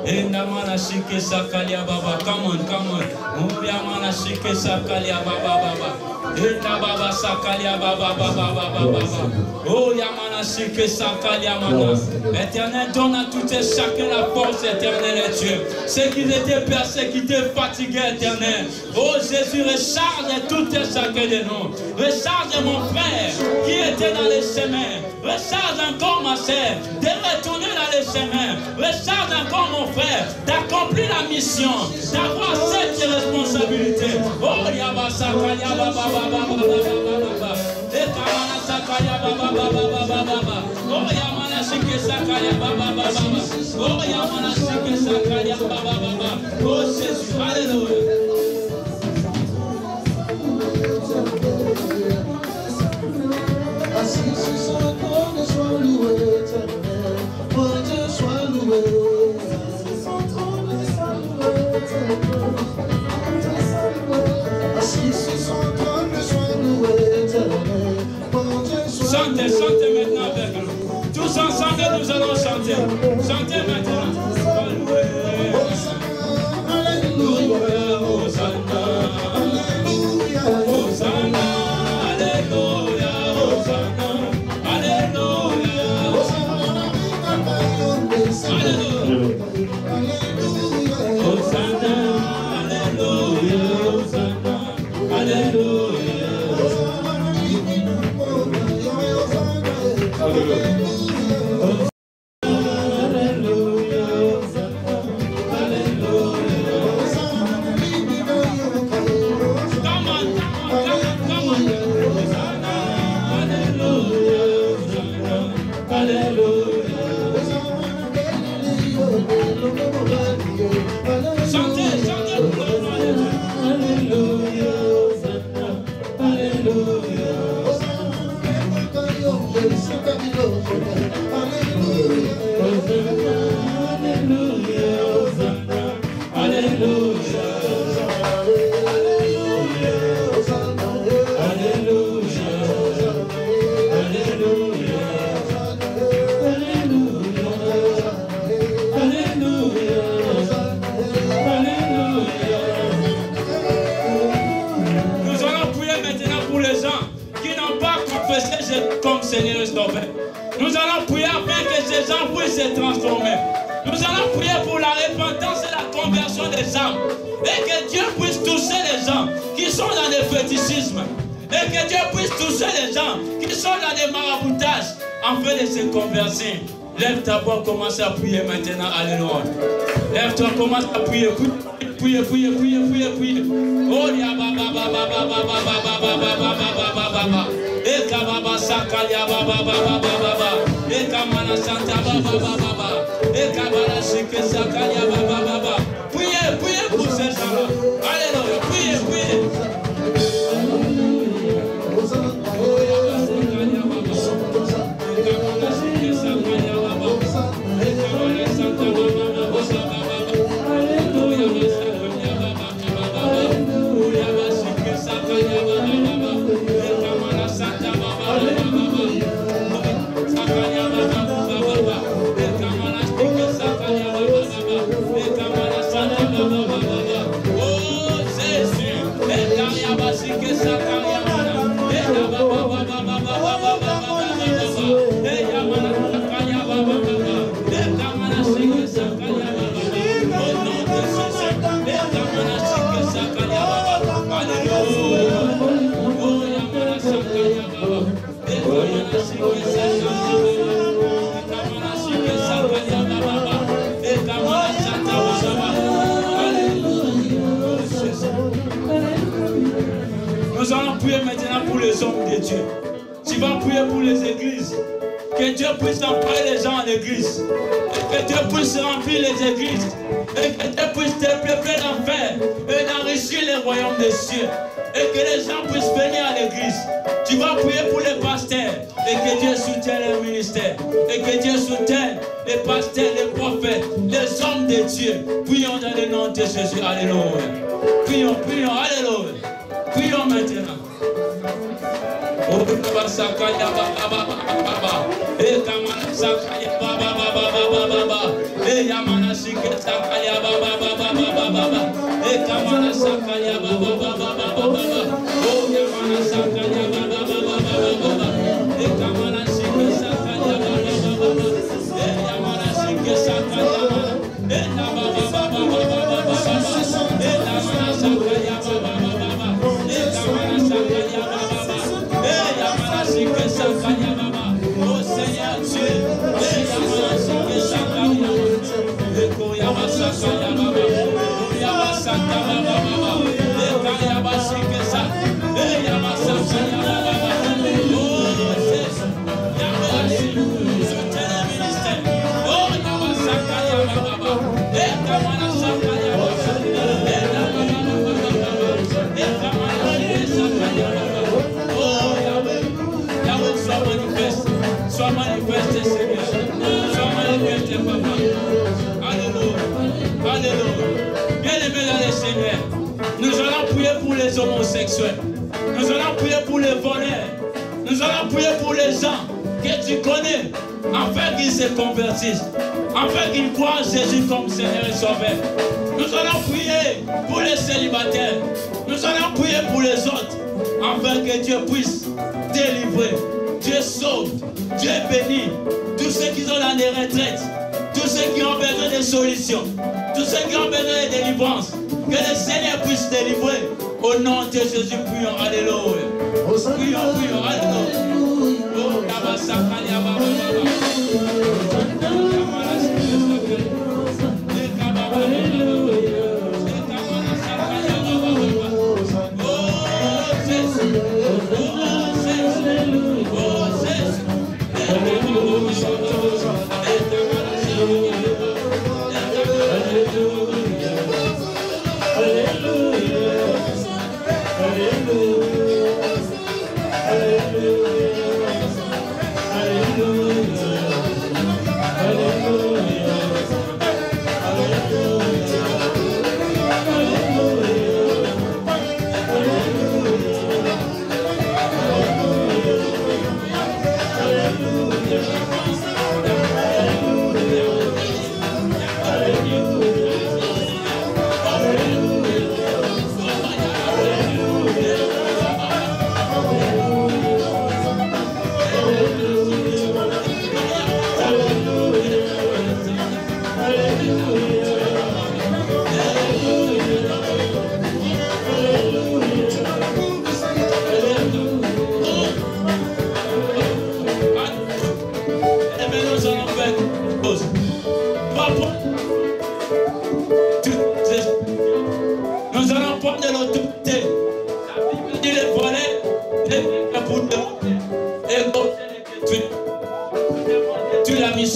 Et namana shike sakalia baba. Come on, come on. Oh yamana shike sakalia baba baba. Et tababa sakalia baba baba baba baba. Oh yamana shike sakalia mana. Éternel, donne à tout et chacun la force éternelle, Dieu. Ceux qui étaient persécutés, fatigués, éternel. Oh Jésus, recharge tout et chacun de nous. Recharge mon frère qui était dans les chemins. Recharge encore ma sœur de retourner dans les chemins. Recharge encore mon frère d'accomplir la mission, d'avoir cette responsabilité. Oh yabasaka yababa baba baba. Et kamana sakaya baba baba baba. Oh yamana shike sakaya baba baba. Oh yamana shike sakaya baba baba. Oh Jésus, alléluia. Assis sur son trône, sois loué, éternel. Mon Dieu, sois loué. Assis sur son trône, sois loué, éternel. Assis sur son trône, sois loué, éternel. Mon Dieu, sois loué. Chantez, chantez maintenant avec nous. Tous ensemble, nous allons chanter. Chantez maintenant. Alléluia, Hosanna. Alléluia, Hosanna. Alléluia, Hosanna. Alléluia, Hosanna. Alléluia, Hosanna. Alléluia, Hosanna. Alléluia. Alléluia. confesser comme Seigneur et Sauveur. Nous allons prier afin que ces gens puissent se transformer. Nous allons prier pour la repentance et la conversion des âmes. Et que Dieu puisse toucher les gens qui sont dans le fétichisme. Et que Dieu puisse toucher les gens qui sont dans des maraboutages afin de se convertir. Lève ta voix, commence à prier maintenant. Alléluia. Lève-toi, commence à prier. Priez. Oh, ya baba baba. Et kababa sakalia baba. Et kamana santa baba. Et kabala shike sakalia baba. Priez pour ces gens-là. Alléluia. Priez. Nous allons prier maintenant pour les hommes de Dieu. Tu vas prier pour les églises. Que Dieu puisse employer les gens à l'église. Et que Dieu puisse remplir les églises. Et que Dieu puisse développer l'enfer et d'enrichir les royaumes des cieux. Et que les gens puissent venir à l'église. Tu vas prier pour les pasteurs. Et que Dieu soutienne leur ministère. Et que Dieu soutienne les pasteurs, les prophètes, les hommes de Dieu. Prions dans le nom de Jésus. Alléluia. Prions. Alléluia. Prions maintenant. Oh, Baba Sakaya Baba. Et Kamana Sakaya Baba. Et Yamana Shike Sakaya Baba. Et Kamana Sakaya Baba. Oh, Yamana Sakaya Baba. Et Kamana Shike Sakaya Baba. Et Yamana Shike Sakaya Baba. Et Yamana Sakaya Baba. Oh Seigneur Dieu, sois manifesté, Seigneur. Sois manifesté, Papa. Alléluia. Bien-aimés dans le Seigneur, nous allons prier pour les homosexuels. Nous allons prier pour les voleurs. Nous allons prier pour les gens que tu connais, afin qu'ils se convertissent, afin qu'ils croient en Jésus comme Seigneur et Sauveur. Nous allons prier pour les célibataires. Nous allons prier pour les autres, afin que Dieu puisse délivrer. Dieu sauve, Dieu bénit tous ceux qui sont dans des retraites, tous ceux qui ont besoin de solutions, tous ceux qui ont besoin de délivrance. Que le Seigneur puisse délivrer. Au nom de Jésus, prions. Alléluia. Prions. Alléluia. Oh, Kabasakalia Baba.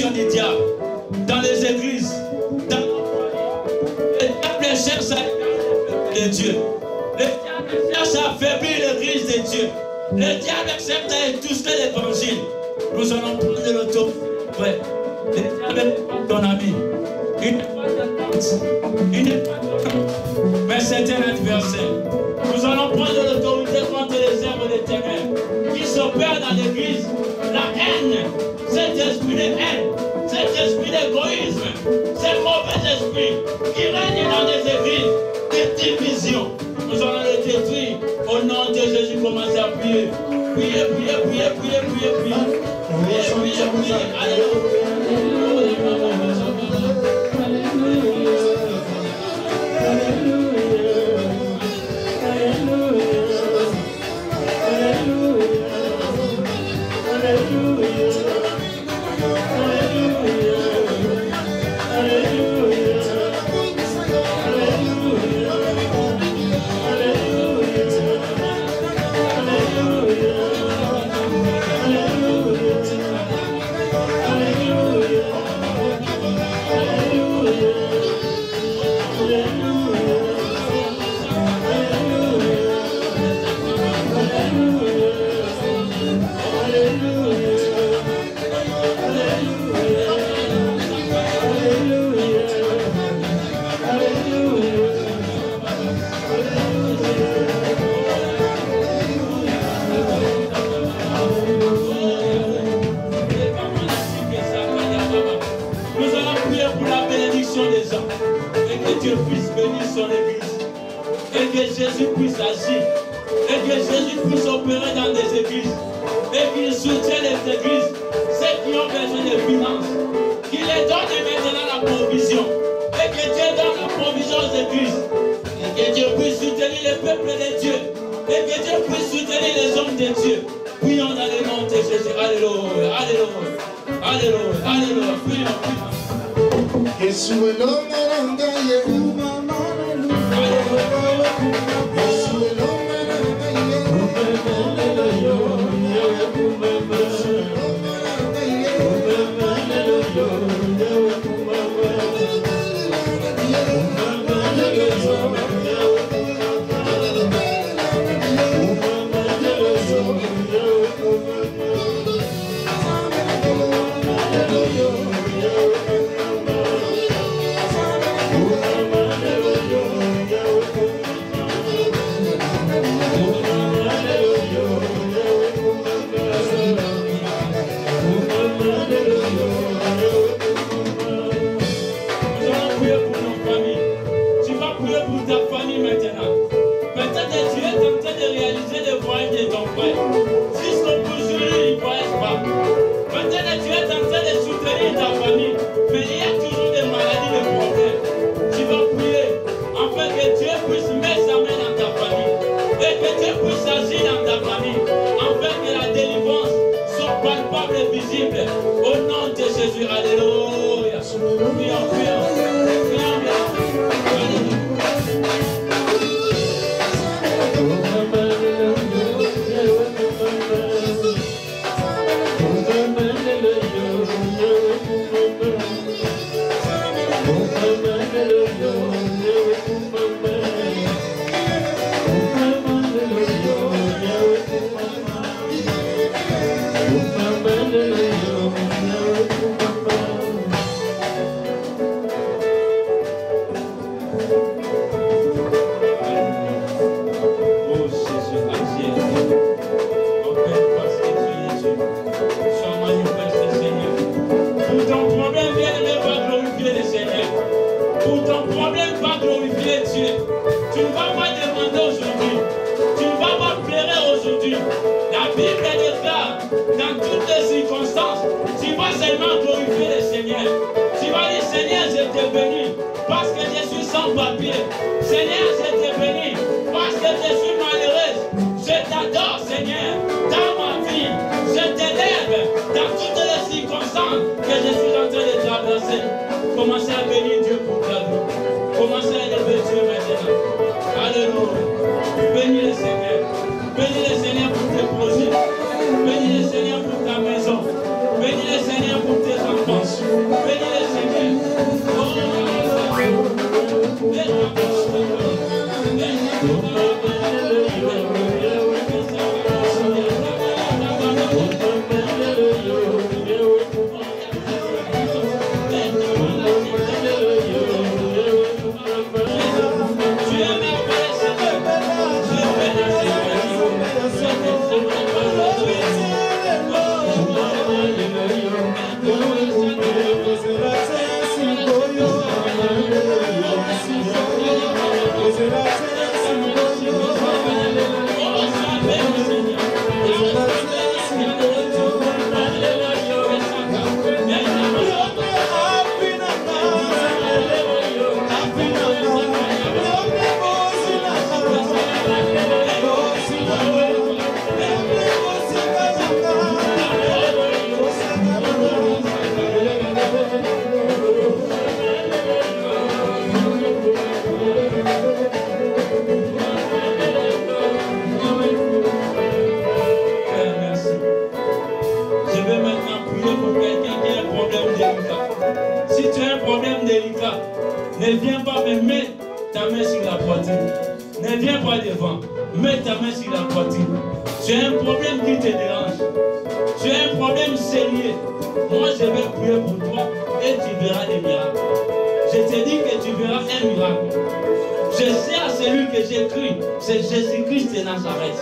malédiction du diable dans les églises, dans le diable cherche à écarter de Dieu. Le diable cherche à affaiblir l'église de Dieu. Le diable accepte à étouffer l'évangile. Nous allons prendre de l'autorité. Ouais. Le diable n'est pas ton ami. Il n'est pas ta tante. Il n'est pas ton oncle. Mais c'est un adversaire. Nous allons prendre de l'autorité contre les œuvres des ténèbres qui s'opèrent dans l'église. La haine, cet esprit de haine, cet esprit d'égoïsme, ces mauvais esprits qui règnent dans les églises, des divisions. Nous allons les détruire. Au nom de Jésus, commencez à prier. Priez, priez, priez, priez, priez, priez. Priez, priez, priez. Alléluia. Dieu puisse bénir son église et que Jésus puisse agir et que Jésus puisse opérer dans des églises et qu'il soutienne les églises, ceux qui ont besoin de finances, qu'il les donne maintenant la provision et que Dieu donne la provision aux églises et que Dieu puisse soutenir le peuple de Dieu et que Dieu puisse soutenir les hommes de Dieu. Prions dans le nom de Jésus. Alléluia, alléluia, alléluia, alléluia. Prions, prions. Yesu eloma nangaye, mama haleluya. Yesu eloma nangaye, haleluya. Yesu eloma nangaye, Au nom de Jésus, alléluia. Prions, prions, prions. Seigneur, je te bénis parce que je suis malheureuse. Je t'adore, Seigneur, dans ma vie. Je t'élève dans toutes les circonstances que je suis en train de traverser. Commencez à bénir Dieu pour ta vie. Commencez à élever Dieu maintenant. Alléluia. Bénis le Seigneur. Bénis le Seigneur pour tes projets. Bénis le Seigneur pour ta maison. Bénis le Seigneur pour tes enfants. Ne viens pas me mettre ta main sur la poitrine. Ne viens pas devant. Mets ta main sur la poitrine. Tu as un problème qui te dérange. Tu as un problème sérieux. Moi, je vais prier pour toi et tu verras des miracles. Je te dis que tu verras un miracle. Je sais à celui que j'écris, c'est Jésus-Christ de Nazareth.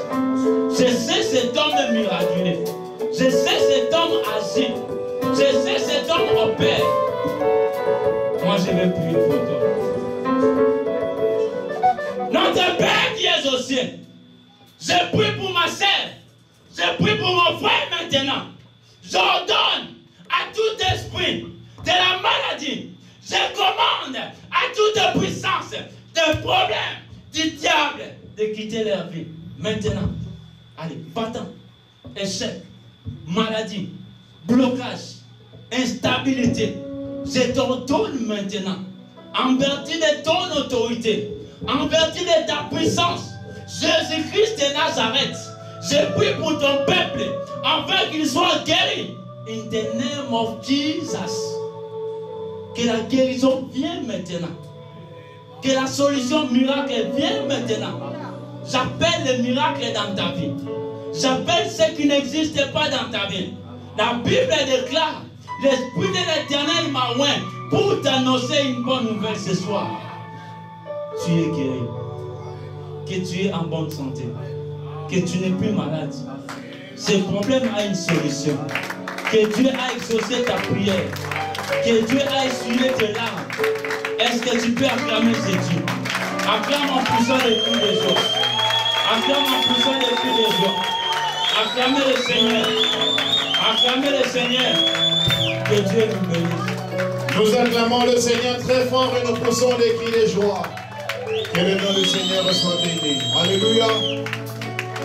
Je sais cet homme miraculeux. Je sais cet homme agit. Je sais cet homme opère. Moi, je vais prier pour toi. Notre Père qui est aux cieux, je prie pour ma sœur, je prie pour mon frère maintenant. J'ordonne à tout esprit de la maladie, je commande à toute puissance de problème du diable de quitter leur vie. Maintenant, allez, battant, échec, maladie, blocage, instabilité. Je t'ordonne maintenant, en vertu de ton autorité, en vertu de ta puissance, Jésus-Christ de Nazareth, je prie pour ton peuple, afin qu'il soit guéri. In the name of Jesus. Que la guérison vienne maintenant. Que la solution miracle vienne maintenant. J'appelle le miracle dans ta vie. J'appelle ce qui n'existe pas dans ta vie. La Bible déclare, l'Esprit de l'Éternel m'a oint pour t'annoncer une bonne nouvelle ce soir. Tu es guéri. Que tu es en bonne santé. Que tu n'es plus malade. Ce problème a une solution. Que Dieu a exaucé ta prière. Que Dieu a essuyé tes larmes. Est-ce que tu peux acclamer ce Dieu? Acclame en poussant les cris des autres. Acclame en poussant les cris des autres. Acclamez le Seigneur. Acclamez le Seigneur. Que Dieu nous bénisse. Nous acclamons le Seigneur très fort et nous poussons les cris de joie. Que le nom du Seigneur soit béni. Alléluia.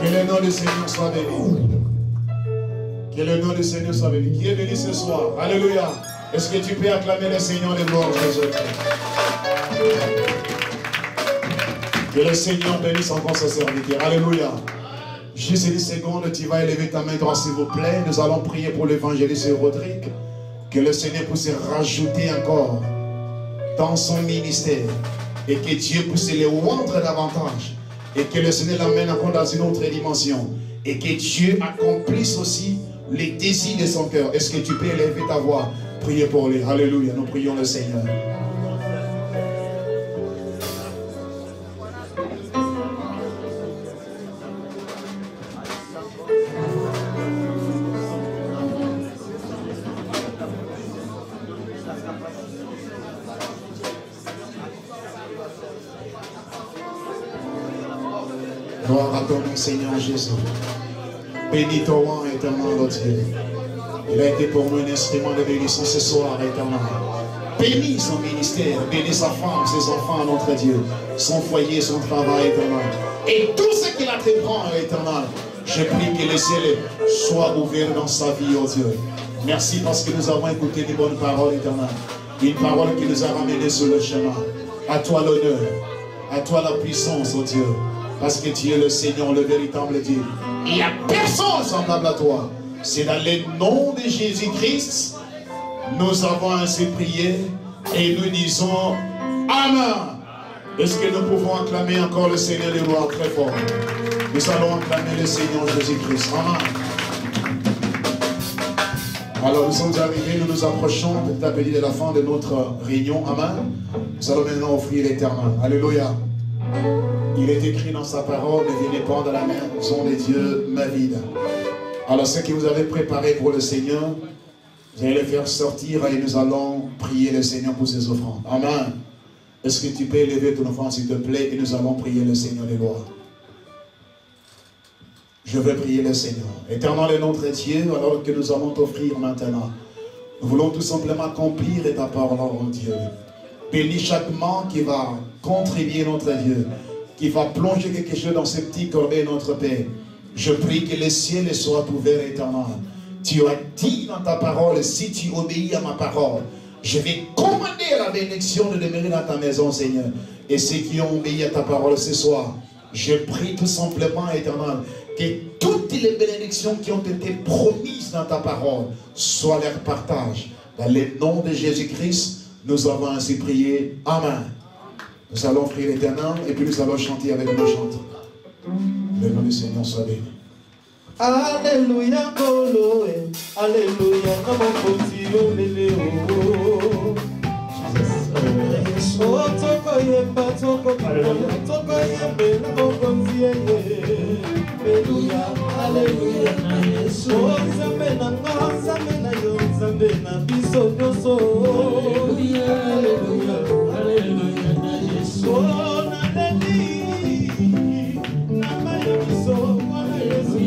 Que le nom du Seigneur soit béni. Que le nom du Seigneur soit béni. Qui est béni ce soir? Alléluia. Est-ce que tu peux acclamer le Seigneur de gloire, Jésus? Que le Seigneur bénisse encore ce serviteur. Alléluia. Juste 10 secondes, tu vas élever ta main droite, s'il vous plaît. Nous allons prier pour l'évangéliste Rodrigue. Que le Seigneur puisse rajouter encore dans son ministère. Et que Dieu puisse les rendre davantage. Et que le Seigneur l'amène encore dans une autre dimension. Et que Dieu accomplisse aussi les désirs de son cœur. Est-ce que tu peux élever ta voix? Priez pour lui. Alléluia. Nous prions le Seigneur. Gloire à ton nom, Seigneur Jésus. Bénis ton nom éternel, notre Dieu. Il a été pour nous un instrument de bénédiction ce soir, éternel. Bénis son ministère, bénis sa femme, ses enfants, notre Dieu, son foyer, son travail, éternel. Et tout ce qu'il entreprend, éternel, je prie que le ciel soit ouvert dans sa vie, oh Dieu. Merci parce que nous avons écouté des bonnes paroles, éternel. Une parole qui nous a ramenés sur le chemin. À toi l'honneur, à toi la puissance, oh Dieu. Parce que tu es le Seigneur, le véritable Dieu. Il n'y a personne semblable à toi. C'est dans le nom de Jésus-Christ Nous avons ainsi prié et nous disons Amen. Est-ce que nous pouvons acclamer encore le Seigneur des rois très fort? Nous allons acclamer le Seigneur Jésus-Christ. Amen. Alors nous sommes arrivés, nous nous approchons petit à petit de la fin de notre réunion. Amen. Nous allons maintenant offrir l'éternel. Alléluia. Il est écrit dans sa parole, ne venez pas dans la maison de Dieu main vide. Alors ce que vous avez préparé pour le Seigneur, vous allez le faire sortir et nous allons prier le Seigneur pour ses offrandes. Amen. Est-ce que tu peux élever ton offrande s'il te plaît et nous allons prier le Seigneur des lois. Je vais prier le Seigneur. Éternel est notre Dieu, alors que nous allons t'offrir maintenant. Nous voulons tout simplement accomplir ta parole, oh Dieu. Bénis chaque main qui va contribuer notre Dieu, qui va plonger quelque chose dans ce petit corbeille, notre Père. Je prie que les ciels soient ouverts, éternel. Tu as dit dans ta parole, si tu obéis à ma parole, je vais commander la bénédiction de demeurer dans ta maison, Seigneur. Et ceux qui ont obéi à ta parole ce soir, je prie tout simplement, éternel, que toutes les bénédictions qui ont été promises dans ta parole soient leur partage. Dans le nom de Jésus-Christ, nous avons ainsi prié. Amen. Nous allons prier l'Éternel et puis nous allons chanter avec nos chanteurs. Le nom du Seigneur soit béni. Alléluia, Koloé. Alléluia, Namokoti, Oleleo. Oh, toko yemba, toko yembe, Namokonzi, Alléluia, Alléluia, oh, Zambe na yo, Zambe na biso nyoso. Alléluia, Alléluia, Alléluia, na Yesu. Oh, na leli, na mayo biso, na Yesu.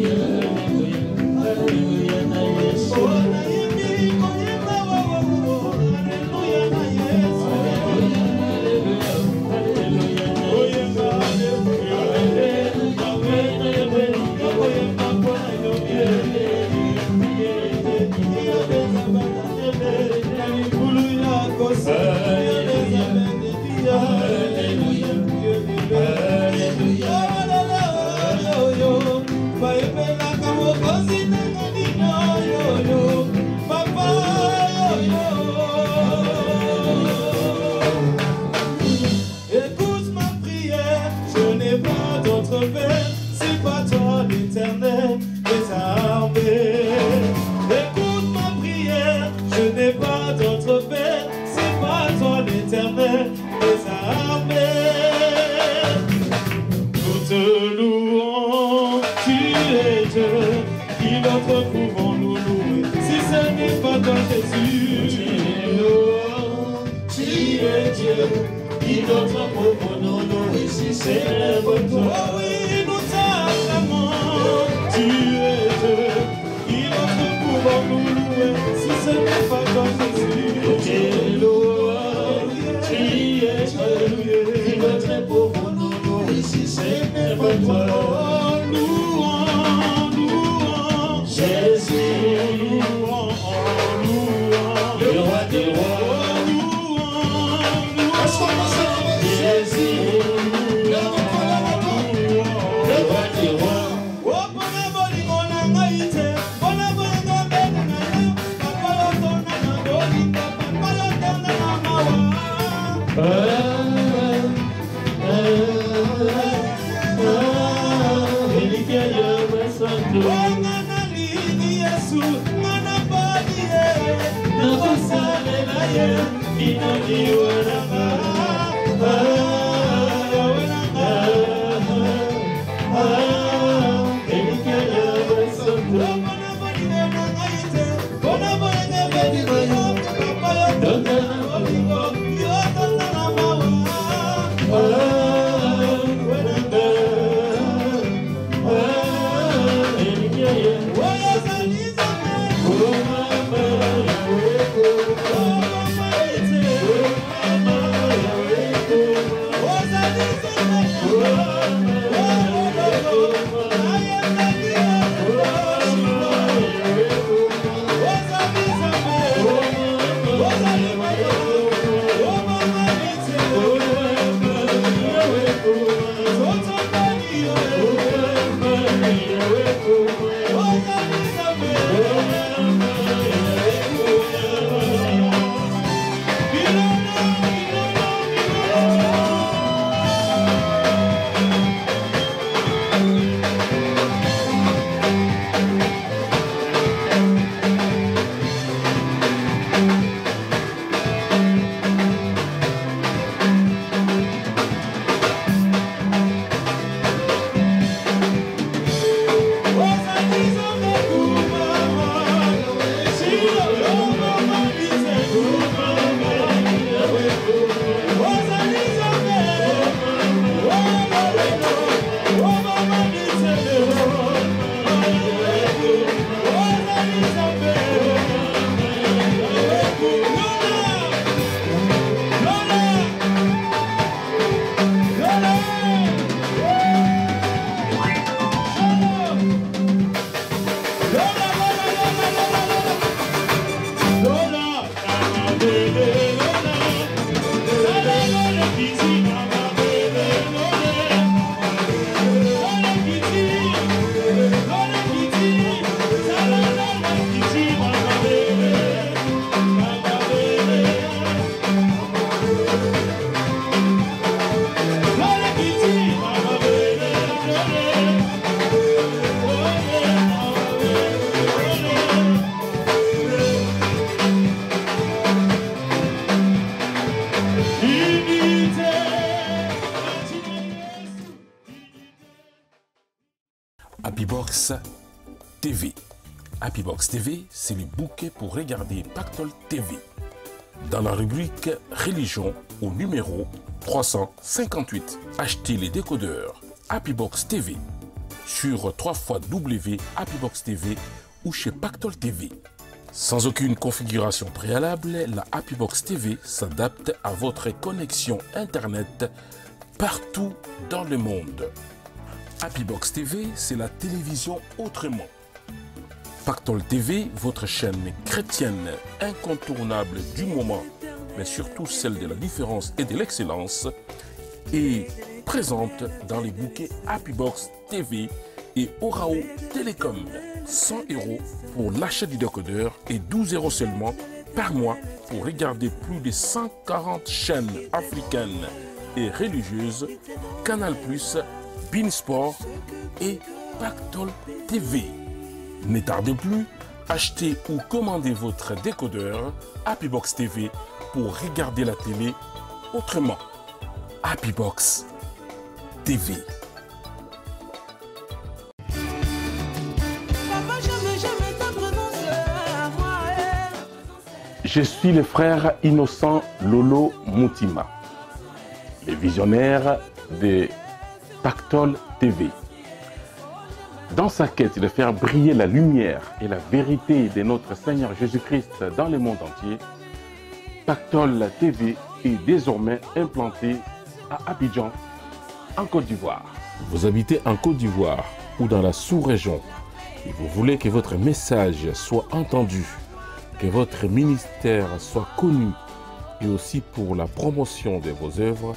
Alléluia, na Yesu. Oh, na yemi, koyema, wo, Alléluia, na Yesu. Écoute ma prière, je n'ai pas d'autre paix, c'est pas toi l'Éternel des armées. Écoute ma prière, je n'ai pas d'autre paix, c'est pas toi l'Éternel des armées. Nous te louons, tu es Dieu, qui d'autre pouvons-nous louer si ce n'est pas toi Jésus? Tu es Dieu, qui d'autre pouvons-nous louer si ce n'est pas toi? Oh oui, nous t'acclamons, tu es Dieu, qui d'autre pouvons-nous louer si ce n'est pas toi Jésus? Tu es Dieu, qui d'autre pouvons-nous louer si ce n'est pas toi? Louons, louons, Jésus, louons, louons, le roi des rois. Happybox TV. Happybox TV, c'est le bouquet pour regarder Pactole TV. Dans la rubrique Religion, au numéro 358, achetez les décodeurs Happybox TV sur www.happybox TV ou chez Pactole TV. Sans aucune configuration préalable, la Happybox TV s'adapte à votre connexion Internet partout dans le monde. Happybox TV, c'est la télévision autrement. Pactole TV, votre chaîne chrétienne incontournable du moment, mais surtout celle de la différence et de l'excellence, est présente dans les bouquets Happybox TV et Orao Télécom. 100 € pour l'achat du décodeur et 12 € seulement par mois pour regarder plus de 140 chaînes africaines et religieuses, Canal+, Beansport et Pactole TV. Ne tardez plus, achetez ou commandez votre décodeur Happybox TV pour regarder la télé autrement. Happybox TV. Je suis le frère Innocent Lolo Moutima, le visionnaire de Pactole TV. Dans sa quête de faire briller la lumière et la vérité de notre Seigneur Jésus-Christ dans le monde entier, Pactole TV est désormais implanté à Abidjan, en Côte d'Ivoire. Vous habitez en Côte d'Ivoire ou dans la sous-région et vous voulez que votre message soit entendu, que votre ministère soit connu et aussi pour la promotion de vos œuvres,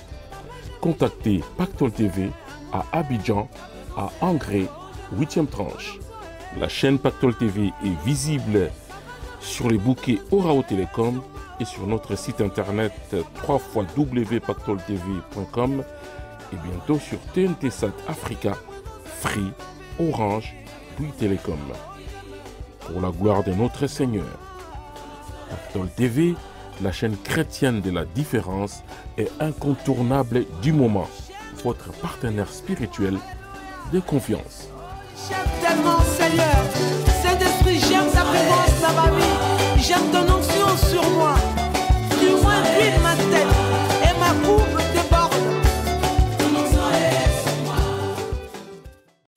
contactez Pactole TV à Abidjan, à Angré, 8e tranche. La chaîne Pactole TV est visible sur les bouquets Orao Télécom et sur notre site internet www.pactoletv.com et bientôt sur TNT Sat Africa, Free, Orange, puis Télécom. Pour la gloire de notre Seigneur. Pactole TV, la chaîne chrétienne de la différence est incontournable du moment. Votre partenaire spirituel de confiance. J'aime tellement Seigneur, Saint-Esprit, j'aime ta présence dans ma vie, j'aime ton onction sur moi, tu inclines ma tête et ma coupe déborde.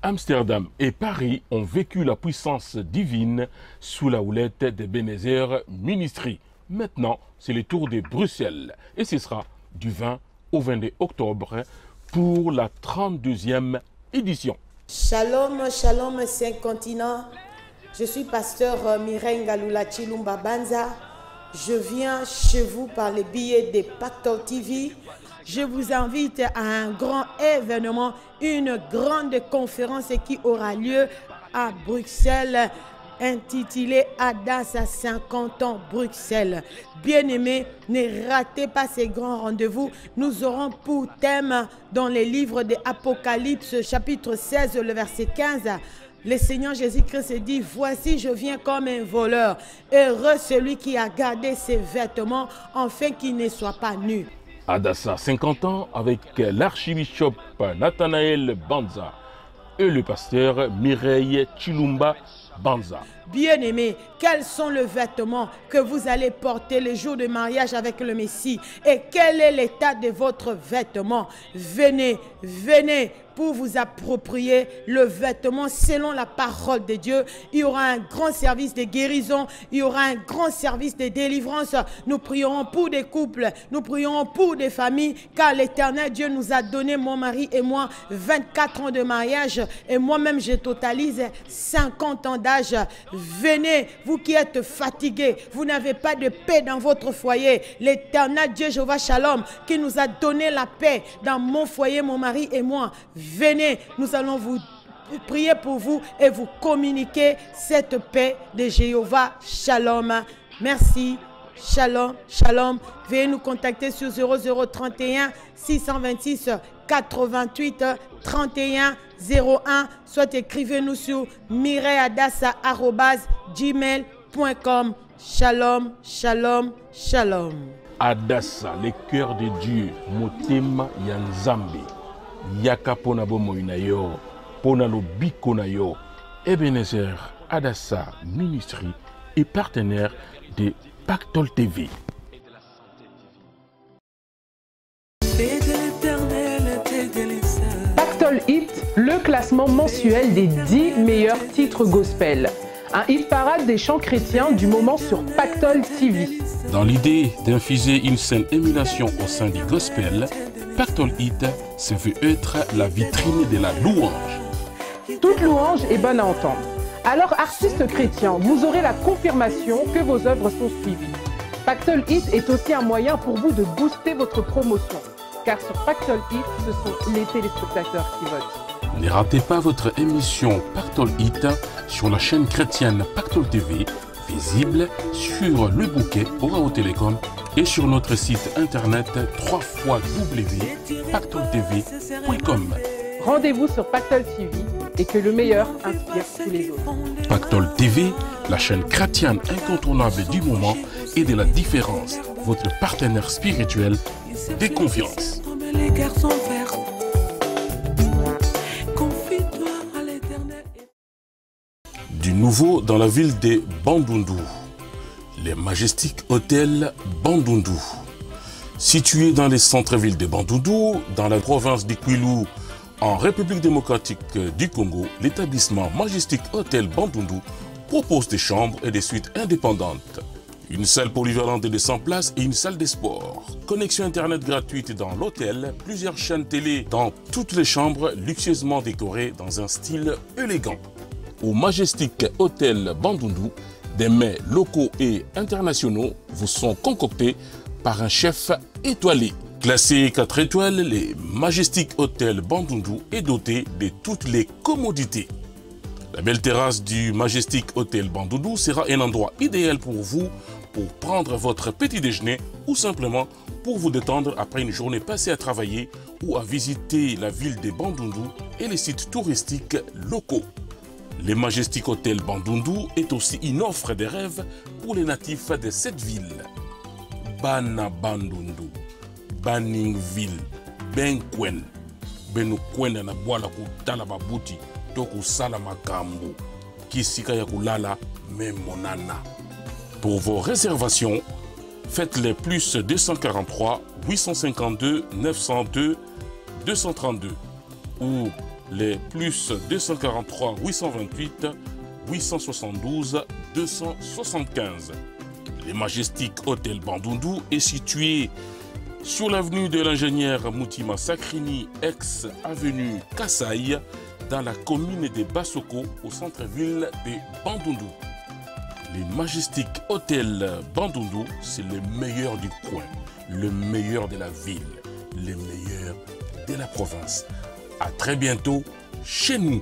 Amsterdam et Paris ont vécu la puissance divine sous la houlette de Ebenezer Ministry. Maintenant, c'est le tour de Bruxelles et ce sera du 20 au 22 octobre pour la 32e édition. Shalom, shalom, 5 continents. Je suis pasteur Mireille Ngalula Chilumba Banza. Je viens chez vous par le biais de Pactole TV. Je vous invite à un grand événement, une grande conférence qui aura lieu à Bruxelles, intitulée Adas à 50 ans Bruxelles. Bien-aimés, ne ratez pas ces grands rendez-vous. Nous aurons pour thème dans les livres de Apocalypse, chapitre 16, le verset 15. Le Seigneur Jésus-Christ dit, voici je viens comme un voleur. Heureux celui qui a gardé ses vêtements, afin qu'il ne soit pas nu. Adassa 50 ans avec l'archibishop Nathanaël Banza et le pasteur Mireille Chilumba Banza. Bien-aimés, quels sont les vêtements que vous allez porter le jour de mariage avec le Messie? Et quel est l'état de votre vêtement? Venez, venez pour vous approprier le vêtement selon la parole de Dieu. Il y aura un grand service de guérison, il y aura un grand service de délivrance. Nous prierons pour des couples, nous prierons pour des familles, car l'Éternel Dieu nous a donné, mon mari et moi, 24 ans de mariage et moi-même je totalise 50 ans d'âge. Venez, vous qui êtes fatigués, vous n'avez pas de paix dans votre foyer. L'Éternel Dieu Jéhovah Shalom qui nous a donné la paix dans mon foyer, mon mari et moi. Venez, nous allons vous prier pour vous et vous communiquer cette paix de Jéhovah Shalom. Merci. Shalom, shalom. Veuillez nous contacter sur 0031 626 88 31 01. Soit écrivez-nous sur mireadassa@gmail.com. Shalom, shalom, shalom. Adassa, le cœur de Dieu, motema ya Nzambe. Yaka pona bomoina yo, pona lobiko na yo, Ebenezer Adassa Ministry et partenaire de Pactol TV. Pactol Hit, le classement mensuel des 10 meilleurs titres gospel. Un hit parade des chants chrétiens du moment sur Pactol TV. Dans l'idée d'infuser une saine émulation au sein du gospel, Pactol Hit se veut être la vitrine de la louange. Toute louange est bonne à entendre. Alors, artistes chrétiens, vous aurez la confirmation que vos œuvres sont suivies. Pactol Hit est aussi un moyen pour vous de booster votre promotion. Car sur Pactol Hit, ce sont les téléspectateurs qui votent. Ne ratez pas votre émission Pactol Hit sur la chaîne chrétienne Pactol TV, visible sur le bouquet Orao Télécom et sur notre site internet www.pactoltv.com. Rendez-vous sur Pactol TV et que le meilleur inspire tous les autres. Pactol TV, la chaîne chrétienne incontournable du moment et de la différence, votre partenaire spirituel de confiance. Du nouveau dans la ville de Bandundu, les Majestic Hôtels Bandundu. Situé dans les centres-villes de Bandundu, dans la province du Kwilu, en République démocratique du Congo, l'établissement Majestic Hotel Bandundu propose des chambres et des suites indépendantes. Une salle polyvalente de 100 places et une salle de sport. Connexion internet gratuite dans l'hôtel, plusieurs chaînes télé dans toutes les chambres luxueusement décorées dans un style élégant. Au Majestic Hotel Bandundu, des mets locaux et internationaux vous sont concoctés par un chef étoilé. Classé 4 étoiles, les Majestic Hotel Bandundu est doté de toutes les commodités. La belle terrasse du Majestic Hotel Bandundu sera un endroit idéal pour vous pour prendre votre petit déjeuner ou simplement pour vous détendre après une journée passée à travailler ou à visiter la ville de Bandundu et les sites touristiques locaux. Le Majestic Hotel Bandundu est aussi une offre de rêve pour les natifs de cette ville. Bana Bandundu, Banningville, Benkwen, Benukwenda na bwala kutala babuti, toku sala makambo, kisika ya kulala memonana. Pour vos réservations, faites les plus 243 852 902 232 ou les plus 243 828 872 275. Le Majestic Hotel Bandundu est situé sur l'avenue de l'ingénieur Moutima Sakrini, ex-avenue Kassai, dans la commune de Bassoko, au centre-ville de Bandundu. Le Majestic Hotel Bandundu, c'est le meilleur du coin, le meilleur de la ville, le meilleur de la province. À très bientôt chez nous.